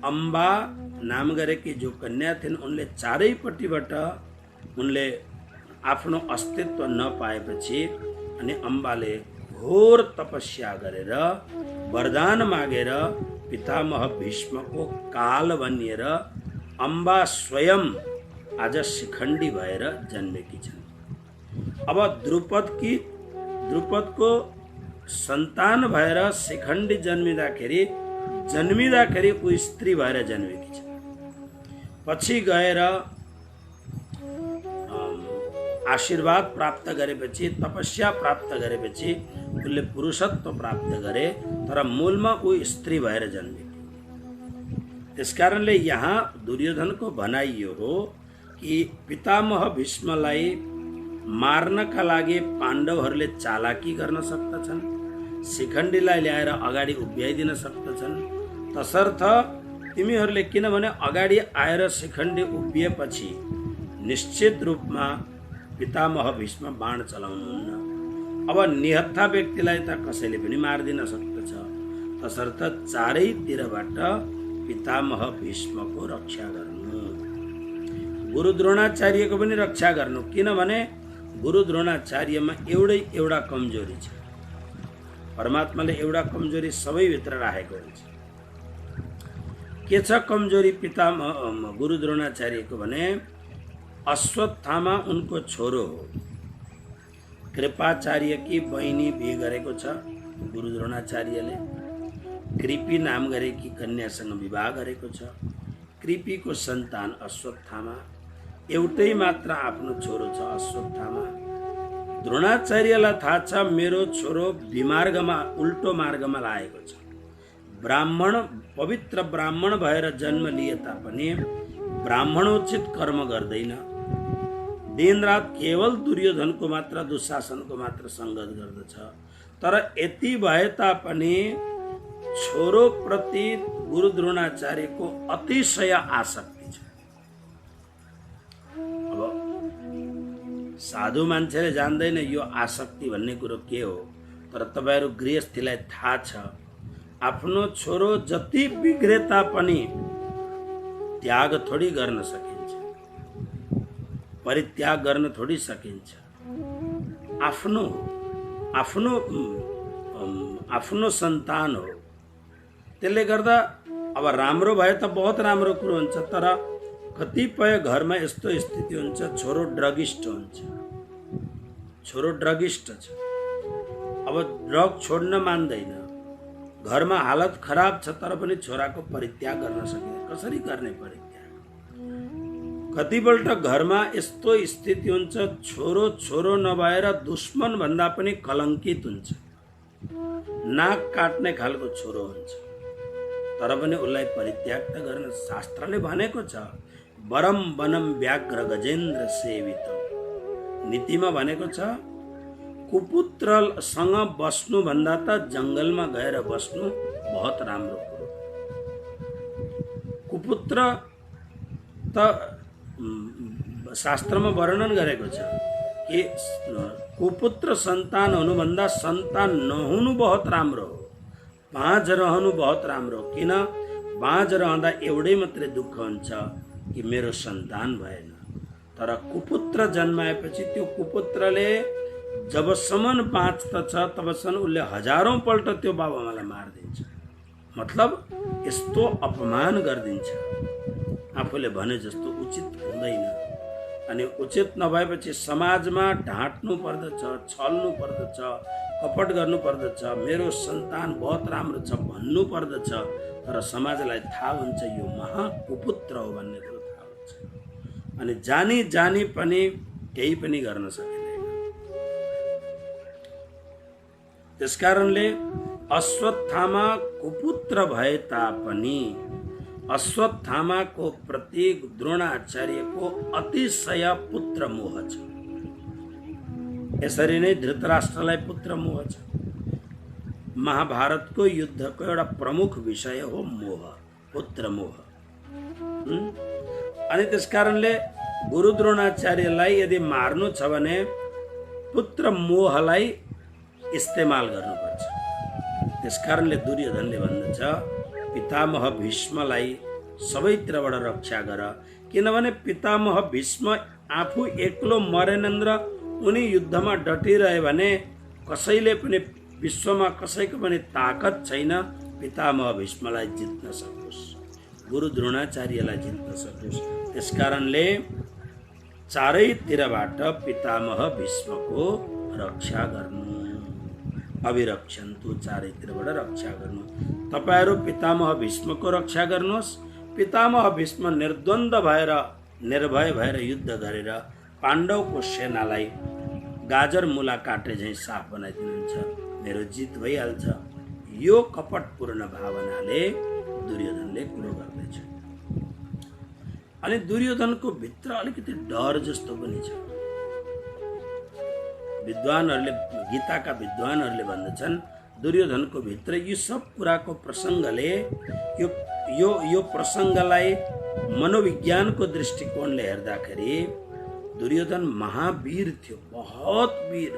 अम्बा नाम गरेकी जो कन्या थिइन् उनले चारैपट्टिबाट उनले आफ्नो अस्तित्व नपाएपछि अनि अम्बाले घोर तपस्या गरेर वरदान मागेर पितामह भीष्मको काल बनिएर अम्बा स्वयं आज शिखण्डी भएर जन्मेकी छन्। अब द्रुपदको सन्तान भएर शिखण्डी जन्मिँदाखेरि ऊ स्त्री भएर जन्मेकी छ। पछि गएर आशीर्वाद प्राप्त गरेपछि, तपस्या प्राप्त गरेपछि उसले पुरुषत्व प्राप्त गरे, तर मूलमा ऊ स्त्री भएर जन्मेकी। त्यसकारणले यहाँ दुर्योधनको भनाइ यो हो कि पितामह भीष्मलाई मार्नका लागि पाण्डवहरूले चालाकी गर्न सक्दछन्, शिखण्डीलाई ल्याएर अगाडि उभ्याइदिन सक्दछन्। तसर्थ तिमीहरूले, किनभने अगाडि आएर शिखण्डी उभिएपछि निश्चित रूपमा पितामह भीष्म बाण चलाउनुहुन्न। अब निहत्था व्यक्तिलाई त कसैले पनि मारिदिन सक्दछ। तसर्थ चारैतिरबाट पितामह भीष्मको रक्षा गर्नु, गुरु द्रोणाचार्यको पनि रक्षा गर्नु। किनभने गुरु द्रोणाचार्यमा एउटा कमजोरी छ। परमात्माले एउटा कमजोरी सबैभित्र राखेको हुन्छ। के छ कमजोरी गुरु द्रोणाचार्यको भने अश्वत्थामा उनको छोरो हो। कृपाचार्यकी बहिनी बिहे गरेको छ गुरु द्रोणाचार्यले। कृपी नाम गरेकी कन्यासँग विवाह गरेको छ। कृपीको सन्तान अश्वत्थामा, एउटै मात्र आफ्नो छोरो छ अश्वत्थामा। द्रोणाचार्यलाई थाहा छ मेरो छोरो विमार्गमा, उल्टो मार्गमा लागेको छ। पवित्र ब्राह्मण भएर जन्म लिए तापनि ब्राह्मणोचित कर्म गर्दैन। दिनरात केवल दुर्योधनको मात्र, दुशासनको मात्र सङ्गत गर्दछ। तर यति भए तापनि छोरो प्रति गुरु द्रोणाचार्यको अतिशय आसक्ति छ। अब साधु मान्छेले जान्दैन यो आसक्ति भन्ने कुरो के हो, तर तपाईहरु गृहस्थीलाई थाहा छ आफ्नो छोरो जति बिग्रे तापनि त्याग थोडी गर्न सकिन्छ, परित्याग गर्न थोडी सकिन्छ। आफ्नो सन्तान हो। त्यसले गर्दा अब राम्रो भए त बहुत राम्रो कुरो हुन्छ, तर कतिपय घरमा यस्तो स्थिति हुन्छ छोरो ड्रगिस्ट हुन्छ, छोरो ड्रगिस्ट छ। अब ड्रग छोड्न मान्दैन, घरमा हालत खराब छ तर पनि छोराको परित्याग गर्न सकिँदैन। कसरी गर्ने परित्याग? कतिपल्ट घरमा यस्तो स्थिति हुन्छ छोरो नभएर दुश्मन भन्दा पनि कलङ्कित हुन्छ, नाक काट्ने खालको छोरो हुन्छ, तर पनि उसलाई परित्याग त गर्न शास्त्रले भनेको छ। वरम वनम व्याघ्र गजेन्द्र सेवित, नीतिमा भनेको छ कुपुत्रसँग बस्नु भन्दा त जंगलमा गएर बस्नु बहुत राम्रो कुरो। कुपुत्र त शास्त्रमा वर्णन गरेको छ कि कुपुत्र सन्तान हुनुभन्दा सन्तान नहुनु बहुत राम्रो हो, बाँझ रहनु बहुत राम्रो। किन? बाँझ रहँदा एउटै मात्रै दुःख हुन्छ कि मेरो सन्तान भएन, तर कुपुत्र जन्माएपछि त्यो कुपुत्रले जबसम्म बाँच्दछ तबसम्म उसले हजारौं पल्ट त्यो बाबुआमालाई मारिदिन्छ। मतलब यस्तो अपमान गरिदिन्छ, आफूले भने जस्तो उचित हुँदैन। अनि उचित नभएपछि समाजमा ढाँट्नु पर्दछ, छल्नु पर्दछ, कपट गर्नु पर्दछ, मेरो सन्तान बहुत राम्रो छ भन्नु पर्दछ, तर समाजलाई थाहा हुन्छ यो महाकुपुत्र हो भन्ने कुरो थाहा हुन्छ। अनि जानी पनि केही पनि गर्न सकिँदैन। त्यसकारणले अश्वत्थामा कुपुत्र भए तापनि अश्वत्थामाको प्रति द्रोणाचार्यको अतिशय पुत्र मोह छ। यसरी नै धृतराष्ट्रलाई पुत्र मोह छ। महाभारतको युद्धको एउटा प्रमुख विषय हो मोह, पुत्र मोह। अनि त्यसकारणले गुरु द्रोणाचार्यलाई यदि मार्नु छ भने पुत्र मोहलाई इस्तेमाल गर्नुपर्छ। त्यसकारणले दुर्योधनले भन्दछ पितामह भीष्मलाई सबैतिरबाट रक्षा गर, किनभने पितामह भीष्म आफू एक्लो मरेनन् र उनी युद्धमा डटिरहे भने कसैले पनि विश्वमा कसैको पनि ताकत छैन पितामह भीष्मलाई जित्न सकोस्, गुरु द्रोणाचार्यलाई जित्न सकोस्। त्यसकारणले चारैतिरबाट पितामह भीष्मको रक्षा गर्नु। अभिरक्षन्तु, चारैतिरबाट रक्षा गर्नु। तपाईहरू पितामह भीष्मको रक्षा गर्नुहोस्। पितामह भीष्म निर्द्वन्द भएर निर्भय भएर युद्ध गरेर पाण्डवको सेनालाई गाजर मुला काटे झैँ साफ बनाइदिनुहुन्छ। मेरो जित भइहाल्छ। यो कपटपूर्ण भावनाले दुर्योधनले कुरो गर्दैछ। अनि दुर्योधनको भित्र अलिकति डर जस्तो पनि छ। विद्वानहरूले, गीताका विद्वानहरूले भन्दछन् दुर्योधनको भित्र यो सब कुराको प्रसङ्गले यो प्रसङ्गलाई मनोविज्ञानको दृष्टिकोणले हेर्दाखेरि दुर्योधन महावीर थियो, बहुत वीर।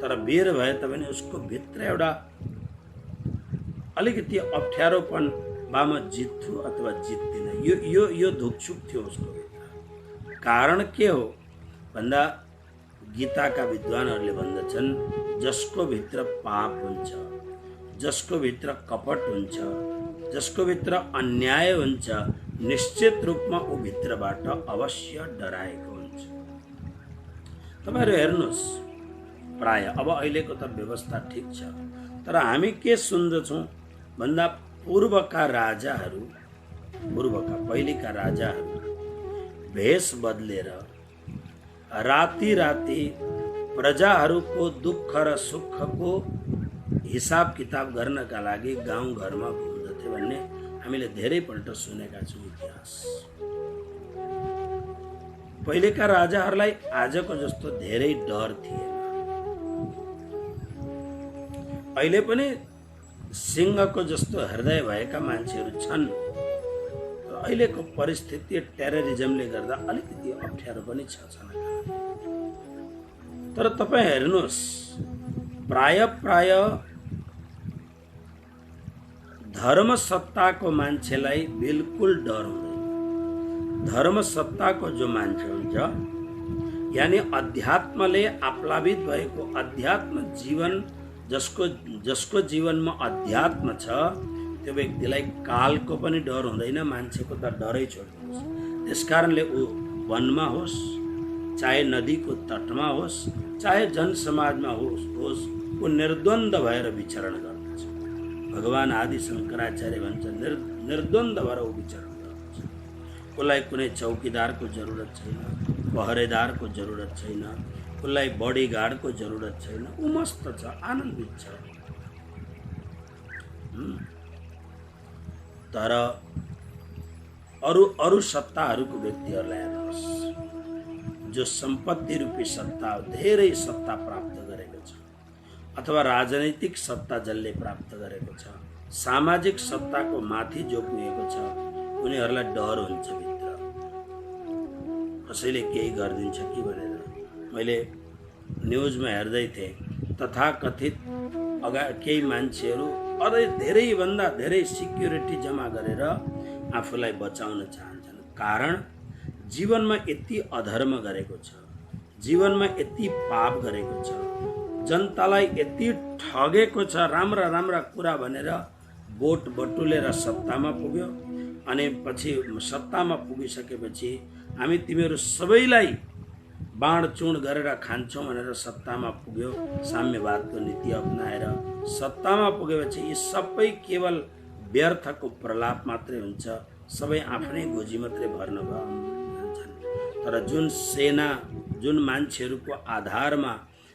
तर वीर भए तापनि उसको भित्र एउटा अलिकति अप्ठ्यारोपन, बा म जित्छु अथवा जित्दिनँ, यो धुकछुक थियो उसको भित्र। कारण के हो भन्दा गीताका विद्वानहरूले भन्दछन् जसको भित्र पाप हुन्छ, जसको भित्र कपट हुन्छ, जसको भित्र अन्याय हुन्छ, निश्चित रूपमा ऊ भित्रबाट अवश्य डराएको हुन्छ। तपाईहरु हेर्नुहोस्, प्राय अब अहिलेको त व्यवस्था ठिक छ, तर हामी के सुन्दछौँ भन्दा पूर्वका राजाहरू, पहिलेका राजाहरू भेष बदलेर राति राति प्रजाहरूको दुःख र सुखको हिसाब किताब गर्नका लागि गाउँ घरमा घुम्दथे भन्ने हामीले धेरैपल्ट सुनेका छौँ इतिहास। पहिलेका राजाहरूलाई आजको जस्तो धेरै डर थिएन। अहिले पनि सिंहको जस्तो हृदय भएका मान्छेहरू छन्, तर अहिलेको परिस्थिति टेररिजमले गर्दा अलिकति अप्ठ्यारो पनि छ। तर तपाईँ हेर्नुहोस्, प्राय धर्म सत्ताको मान्छेलाई बिल्कुल डर हुँदैन। धर्म सत्ताको जो मान्छे हुन्छ, यानी अध्यात्मले आप्लावित भएको अध्यात्म जीवन, जसको जीवनमा अध्यात्म छ, त्यो व्यक्तिलाई कालको पनि डर हुँदैन। मान्छेको त डरै छोड्नुहोस्। त्यसकारणले ऊ वनमा होस्, चाहे नदीको तटमा होस्, चाहे जनसमाजमा होस्, ऊ निर्द्वन्द भएर विचरण गर्दछ। भगवान आदि शङ्कराचार्य भन्छ निर्द्वन्द भएर ऊ विचरण गर्दछ। उसलाई कुनै चौकीदारको जरुरत छैन, पहरेदारको जरुरत छैन, उसलाई बडीगार्डको जरुरत छैन। ऊ मस्त छ, आनन्दित छ। तर अरू सत्ताहरूको व्यक्तिहरूलाई हेर्नुहोस्, जो सम्पत्ति रूपी सत्ता, धेरै सत्ता प्राप्त गरेको छ, अथवा राजनैतिक सत्ता जसले प्राप्त गरेको छ, सामाजिक सत्ताको माथि जो पुगेको छ, उनीहरूलाई डर हुन्छ भित्र, कसैले केही गरिदिन्छ कि भनेर। मैले न्युजमा हेर्दै थिएँ, तथाकथित केही मान्छेहरू अझै धेरैभन्दा धेरै सिक्युरिटी जम्मा गरेर आफूलाई बचाउन चाहन्छन्। कारण जीवनमा यति अधर्म गरेको छ, जीवनमा यति पाप गरेको छ, जनतालाई यति ठगेको छ, राम्रा राम्रा कुरा भनेर भोट बटुलेर सत्तामा पुग्यो। अनि पछि सत्तामा पुगिसकेपछि हामी तिमीहरू सबैलाई बाँडचुँड गरेर खान्छौँ भनेर सत्तामा पुग्यो। साम्यवादको नीति अपनाएर सत्तामा पुगेपछि यी सबै केवल व्यर्थको प्रलाप मात्रै हुन्छ, सबै आफ्नै गोजी मात्रै भर्न जान्छन्। तर जुन सेना, जुन मान्छेहरूको आधारमा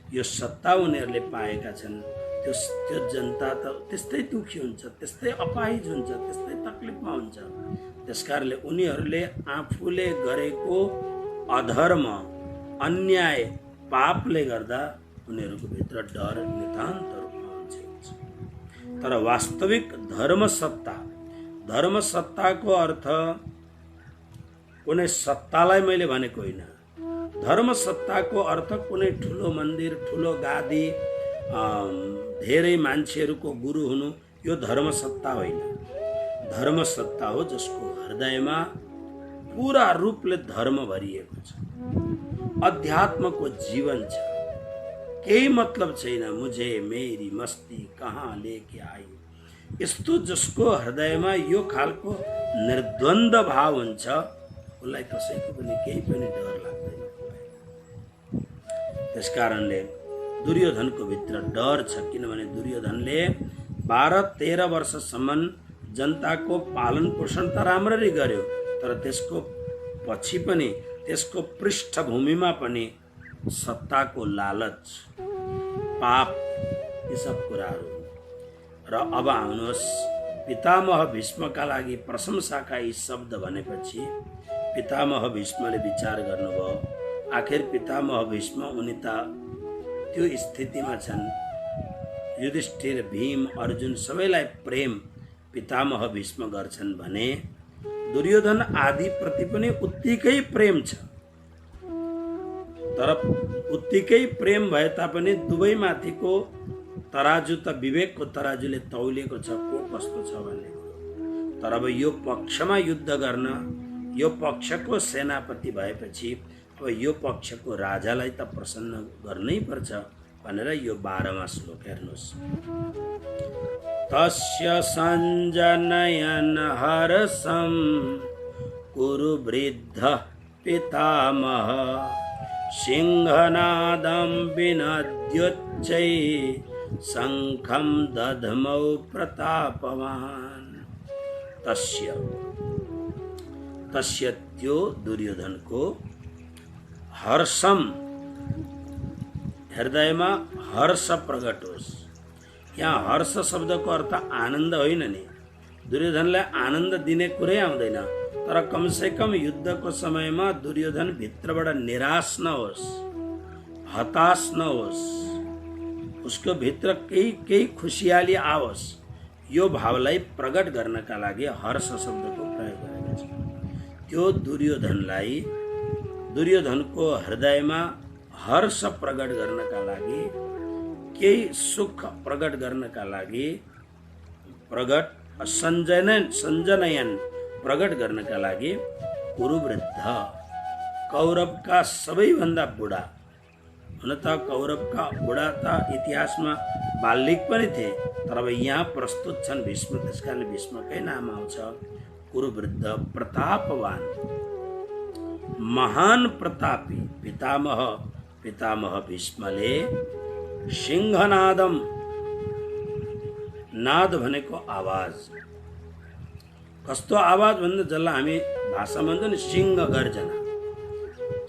यो सत्ता उनीहरूले पाएका छन्, त्यो जनता त त्यस्तै दुखी हुन्छ, त्यस्तै अपाहिज हुन्छ, त्यस्तै तकलिफमा हुन्छ। त्यसकारणले उनीहरूले आफूले गरेको अधर्म, अन्याय, पापले गर्दा उनीहरूको भित्र डर नितान्त रूपमा हुन्छ। तर वास्तविक धर्मसत्ताको अर्थ कुनै सत्तालाई मैले भनेको होइन। धर्मसत्ताको अर्थ कुनै ठुलो मन्दिर, ठुलो गादी, धेरै मान्छेहरूको गुरु हुनु, यो धर्मसत्ता होइन। धर्मसत्ता हो जसको हृदयमा पूरा रूपले धर्म भरिएको छ, अध्यात्मको जीवन छ, केही मतलब छैन मुझे मेरी मस्ती कहाँ लेके आई। यस्तो जसको हृदयमा यो खालको निर्द्वन्द भाव हुन्छ, उसलाई कसैको पनि केही पनि डर लाग्दैन। त्यसकारणले दुर्योधनको भित्र डर छ, किनभने दुर्योधनले 12-13 वर्षसम्म जनताको पालन पोषण त राम्ररी गर्यो, तर त्यसको पछि पनि त्यसको पृष्ठभूमिमा पनि सत्ताको लालच, पाप, यी सब कुराहरू। र अब आउनुहोस्, पितामह भीष्मका लागि प्रशंसाका यी शब्द भनेपछि पितामह भीष्मले विचार गर्नुभयो, आखिर पितामह भीष्म उनी त त्यो स्थितिमा छन्, युधिष्ठिर, भीम, अर्जुन सबैलाई प्रेम पितामह भीष्म गर्छन् भने दुर्योधन आदि प्रति पनि उत्तिकै प्रेम छ। तर उत्तिकै प्रेम भए तापनि दुवैमाथिको तराजु त विवेकको तराजुले तौलिएको छ, को कस्तो छ भन्ने। तर अब यो पक्षमा युद्ध गर्न यो पक्षको सेनापति भएपछि अब यो पक्षको राजालाई त प्रसन्न गर्नै पर्छ भनेर यो 12वां श्लोक हेर्नुहोस्। तस्य सञ्जनयन् हर्षं कुरु वृद्ध पितामह सिंहनादं विनद्योच्चै शंखं दधमौ प्रतापवान्। तस्य त्यो दुर्योधनको हर्षम, हृदयमा हर्ष प्रकट होस्। यहाँ हर्ष शब्दको अर्थ आनन्द होइन नि, दुर्योधनलाई आनन्द दिने कुरै आउँदैन, तर कमसेकम युद्धको समयमा दुर्योधन भित्रबाट निराश नहोस्, हताश नहोस्, उसको भित्र केही खुसियाली आओस्, यो भावलाई प्रकट गर्नका लागि हर्ष शब्दको प्रयोग गरेका छन्। त्यो दुर्योधनको हृदयमा हर्ष प्रकट गर्नका लागि, केही सुख प्रकट गर्नका लागि, सञ्जनयन प्रकट गर्नका लागि कुरुवृद्ध, कौरवका सबैभन्दा बुढा, हुन त कौरवका बुढा त इतिहासमा बाल्लिक पनि थिए, तर अब यहाँ प्रस्तुत छन् भीष्म, त्यसकारणले भीष्मकै नाम आउँछ। कुरुवृद्ध, प्रतापवान, महान प्रतापी पितामह भीष्मले सिंहनादम, नाद भनेको आवाज, कस्तो आवाज भन्दा जसलाई हामी भाषामा भन्छ नि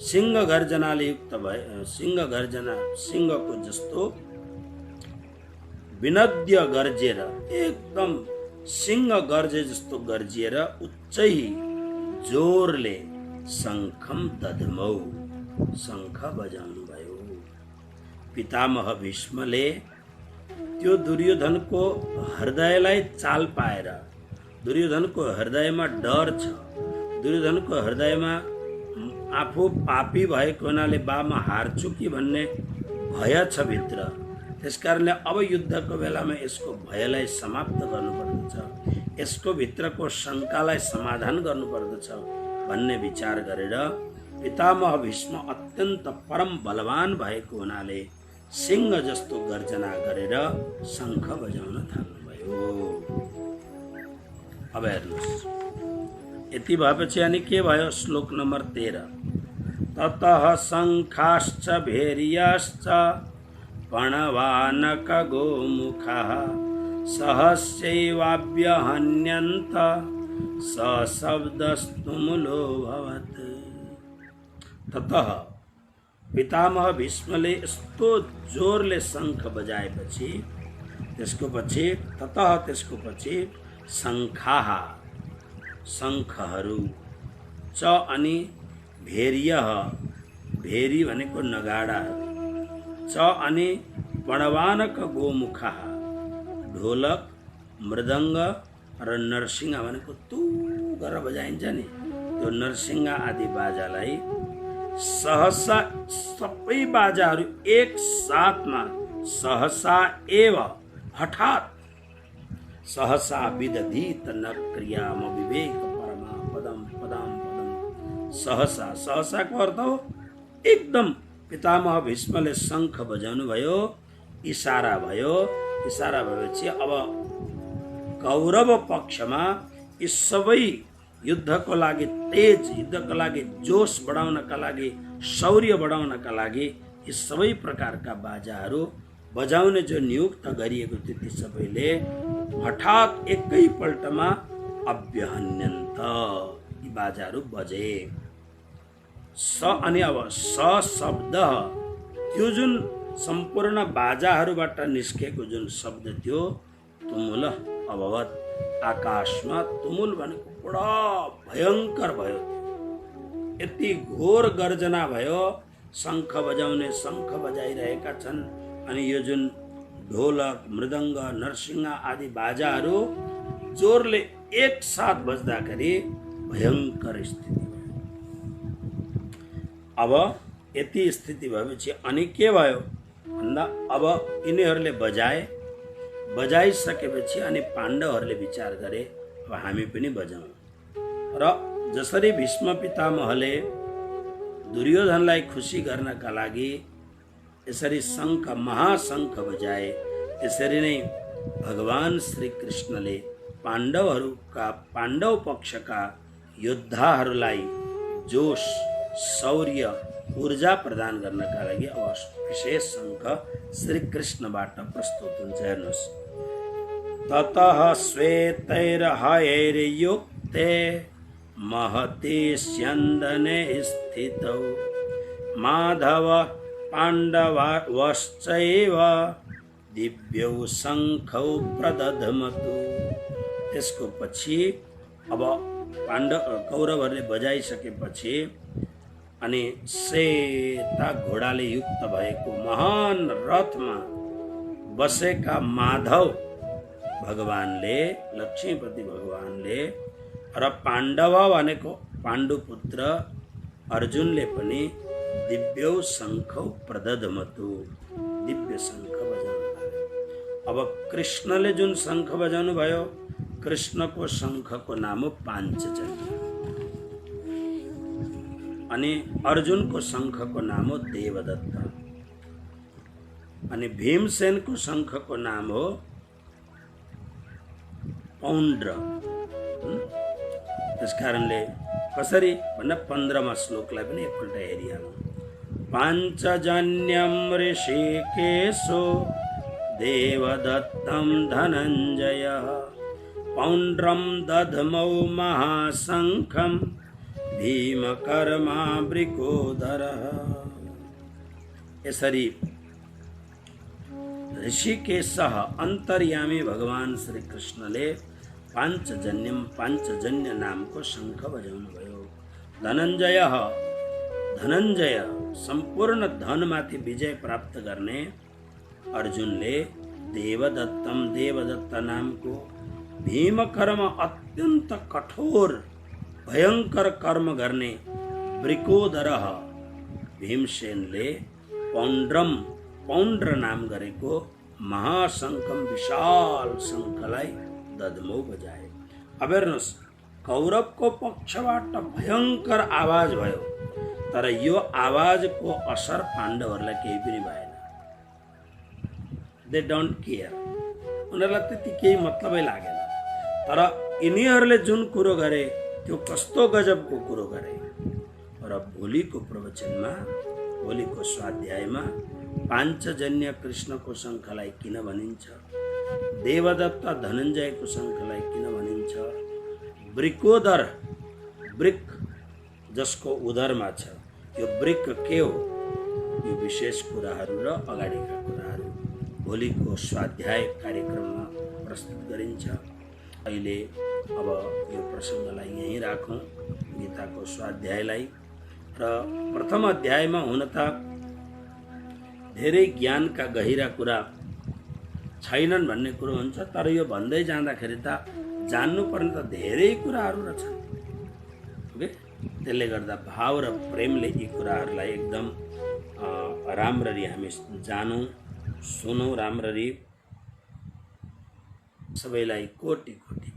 सिंह गर्जनाले युक्त भए, सिंहको जस्तो विनद्य गर्जेर, एकदम सिंह गर्जे जस्तो गर्जिएर उच्चै जोरले शंखम दधमौ, शंख बजाउनु भयो। पितामह भीष्मले त्यो दुर्योधनको हृदयलाई चाल पाएर, दुर्योधनको हृदयमा डर छ, दुर्योधनको हृदयमा आफू पापी भएको हुनाले बामा हार्छु कि भन्ने भय छ भित्र, त्यसकारणले अब युद्धको बेलामा यसको भयलाई समाप्त गर्नुपर्दछ, यसको भित्रको शङ्कालाई समाधान गर्नुपर्दछ भन्ने विचार गरेर पितामह भीष्म अत्यन्त परम बलवान भएको हुनाले सिंह जस्तो गर्जना गरेर शङ्ख बजाउन थाल्नुभयो। अब हेर्नुहोस्, यति भएपछि अनि के भयो? श्लोक नम्बर 13। ततः शङ्खाश्च भैर्याश्च पणवानक गोमुखः सहस्यैवाभ्यहन्यन्त सशब्दस्तुमुलोऽभवत्। ततः पितामह भीष्मले यस्तो जोरले शङ्ख बजाएपछि त्यसको पछि शङ्खाः, शङ्खहरू, च अनि भेर्यः, भेरी भनेको नगाडा, च अनि पणवानक गोमुखः, ढोलक, मृदङ्ग र नरसिंह भनेको तु गरेर बजाइन्छ नि, त्यो नरसिंह आदि बाजालाई सहसा, सबै बाजाहरू एक साथमा, सहसा एव, हठात, सहसा विदधीत न क्रियाम विवेक परमा पदम पदम पदम, सहसा, सहसाको अर्थ हो एकदम। पितामह भीष्मले शङ्ख बजाउनु भयो, इशारा भयो, इशारा भएपछि अब कौरव पक्षमा यी सबै युद्धको लागि तेज, युद्धको लागि जोस बढाउनका लागि, शौर्य बढाउनका लागि यी सबै प्रकारका बाजाहरू बजाउने जो नियुक्त गरिएको थियो ती सबैले हठात एकैपल्टमा अभ्यहन्यन्त यी बाजाहरू बजे। अनि अब शब्द त्यो जुन सम्पूर्ण बाजाहरूबाट निस्केको जुन शब्द थियो तुमुल अभवत, आकाशमा तुमुल भनेको बडा भयङ्कर भयो। यति घोर गर्जना भयो, शङ्ख बजाउने शङ्ख बजाइरहेका छन्। अनि यो जुन ढोलक, मृदङ्ग, नरसिंह आदि बाजाहरू जोरले एकसाथ बज्दाखेरि भयङ्कर स्थिति भयो। अब यति स्थिति भएपछि अनि के भयो भन्दा अब यिनीहरूले बजाइसकेपछि अनि पाण्डवहरूले विचार गरे अब हामी पनि बजाउँ। र जसरी भीष्म पितामहले दुर्योधनलाई खुसी गर्नका लागि यसरी शङ्ख, महाशङ्ख बजाए, त्यसरी नै भगवान श्री कृष्णले पाण्डव पक्षका योद्धाहरूलाई जोश, शौर्य, ऊर्जा प्रदान गर्नका लागि अब विशेष शङ्ख श्री कृष्णबाट प्रस्तुत हुन्छ। हेर्नुहोस्, ततः श्वेतैर्हयैर्युक्ते महते स्यन्दने स्थितौ माधव पाण्डवश्चैव दिव्यौ शङ्खौ प्रदधमतु। त्यसको पछि अब कौरवहरूले बजाइसकेपछि अनि सेता घोडाले युक्त भएको महान रथमा बसेका माधव भगवानले, लक्ष्मीपति भगवानले र पाण्डव भनेको पाण्डुपुत्र अर्जुनले पनि दिव्यौ शङ्खौ प्रदधमतु, दिव्य शङ्ख बजाउनु भयो। अब कृष्णले जुन शङ्ख बजाउनु भयो, कृष्णको शङ्खको नाम हो पाञ्चजन्य। अनि अर्जुनको शङ्खको नाम हो देवदत्त। अनि भीमसेनको शङ्खको नाम हो पौण्ड्र। त्यसकारणले कसरी भन्दा 15मा श्लोकलाई पनि एकपल्ट हेरिहालौँ। पाञ्चजन्यम ऋषिकेशो देवदत्तं धनञ्जय पौण्ड्रं दधमौ महाशङ्खं भीमकर्मा वृकोदरः। यसरी ऋषिकेशः अंतर्यामी भगवान श्री कृष्णले पाञ्चजन्य नामको शङ्ख बजाउनु भयो। धनञ्जय सम्पूर्ण धनमाथि विजय प्राप्त गर्ने अर्जुनले देवदत्त नामको भीमकर्म अत्यन्त कठोर भयङ्कर कर्म गर्ने वृकोदरः भीमसेनले पौण्ड्र नाम गरेको महाशङ्खम विशाल शङ्खलाई दधमौ बजाए। अब हेर्नुहोस्, कौरवको पक्षबाट भयङ्कर आवाज भयो, तर यो आवाजको असर पाण्डवहरूलाई केही पनि भएन। दे डोन्ट केयर, उनीहरूलाई त्यति केही मतलबै लागेन। तर यिनीहरूले जुन कुरो गरे त्यो कस्तो गजबको कुरो गरे। र भोलिको प्रवचनमा, भोलिको स्वाध्यायमा पाञ्चजन्य कृष्णको शङ्खलाई किन भनिन्छ, देवदत्त धनञ्जयको शङ्खलाई किन भनिन्छ, वृकोदर वृक जसको उदरमा छ यो वृक के हो, यो विशेष कुराहरू र अगाडिका कुराहरू भोलिको स्वाध्याय कार्यक्रममा प्रस्तुत गरिन्छ। अहिले अब यो प्रसङ्गलाई यहीँ राखौँ, गीताको स्वाध्यायलाई। र प्रथम अध्यायमा हुन त धेरै ज्ञानका गहिरा कुरा छैनन् भन्ने कुरो हुन्छ, तर यो भन्दै जाँदाखेरि त जान्नुपर्ने त धेरै कुराहरू रहेछन्। ओके, त्यसले गर्दा भाव र प्रेमले यी कुराहरूलाई एकदम राम्ररी हामी जानौँ, सुनौँ राम्ररी। सबैलाई कोटि कोटि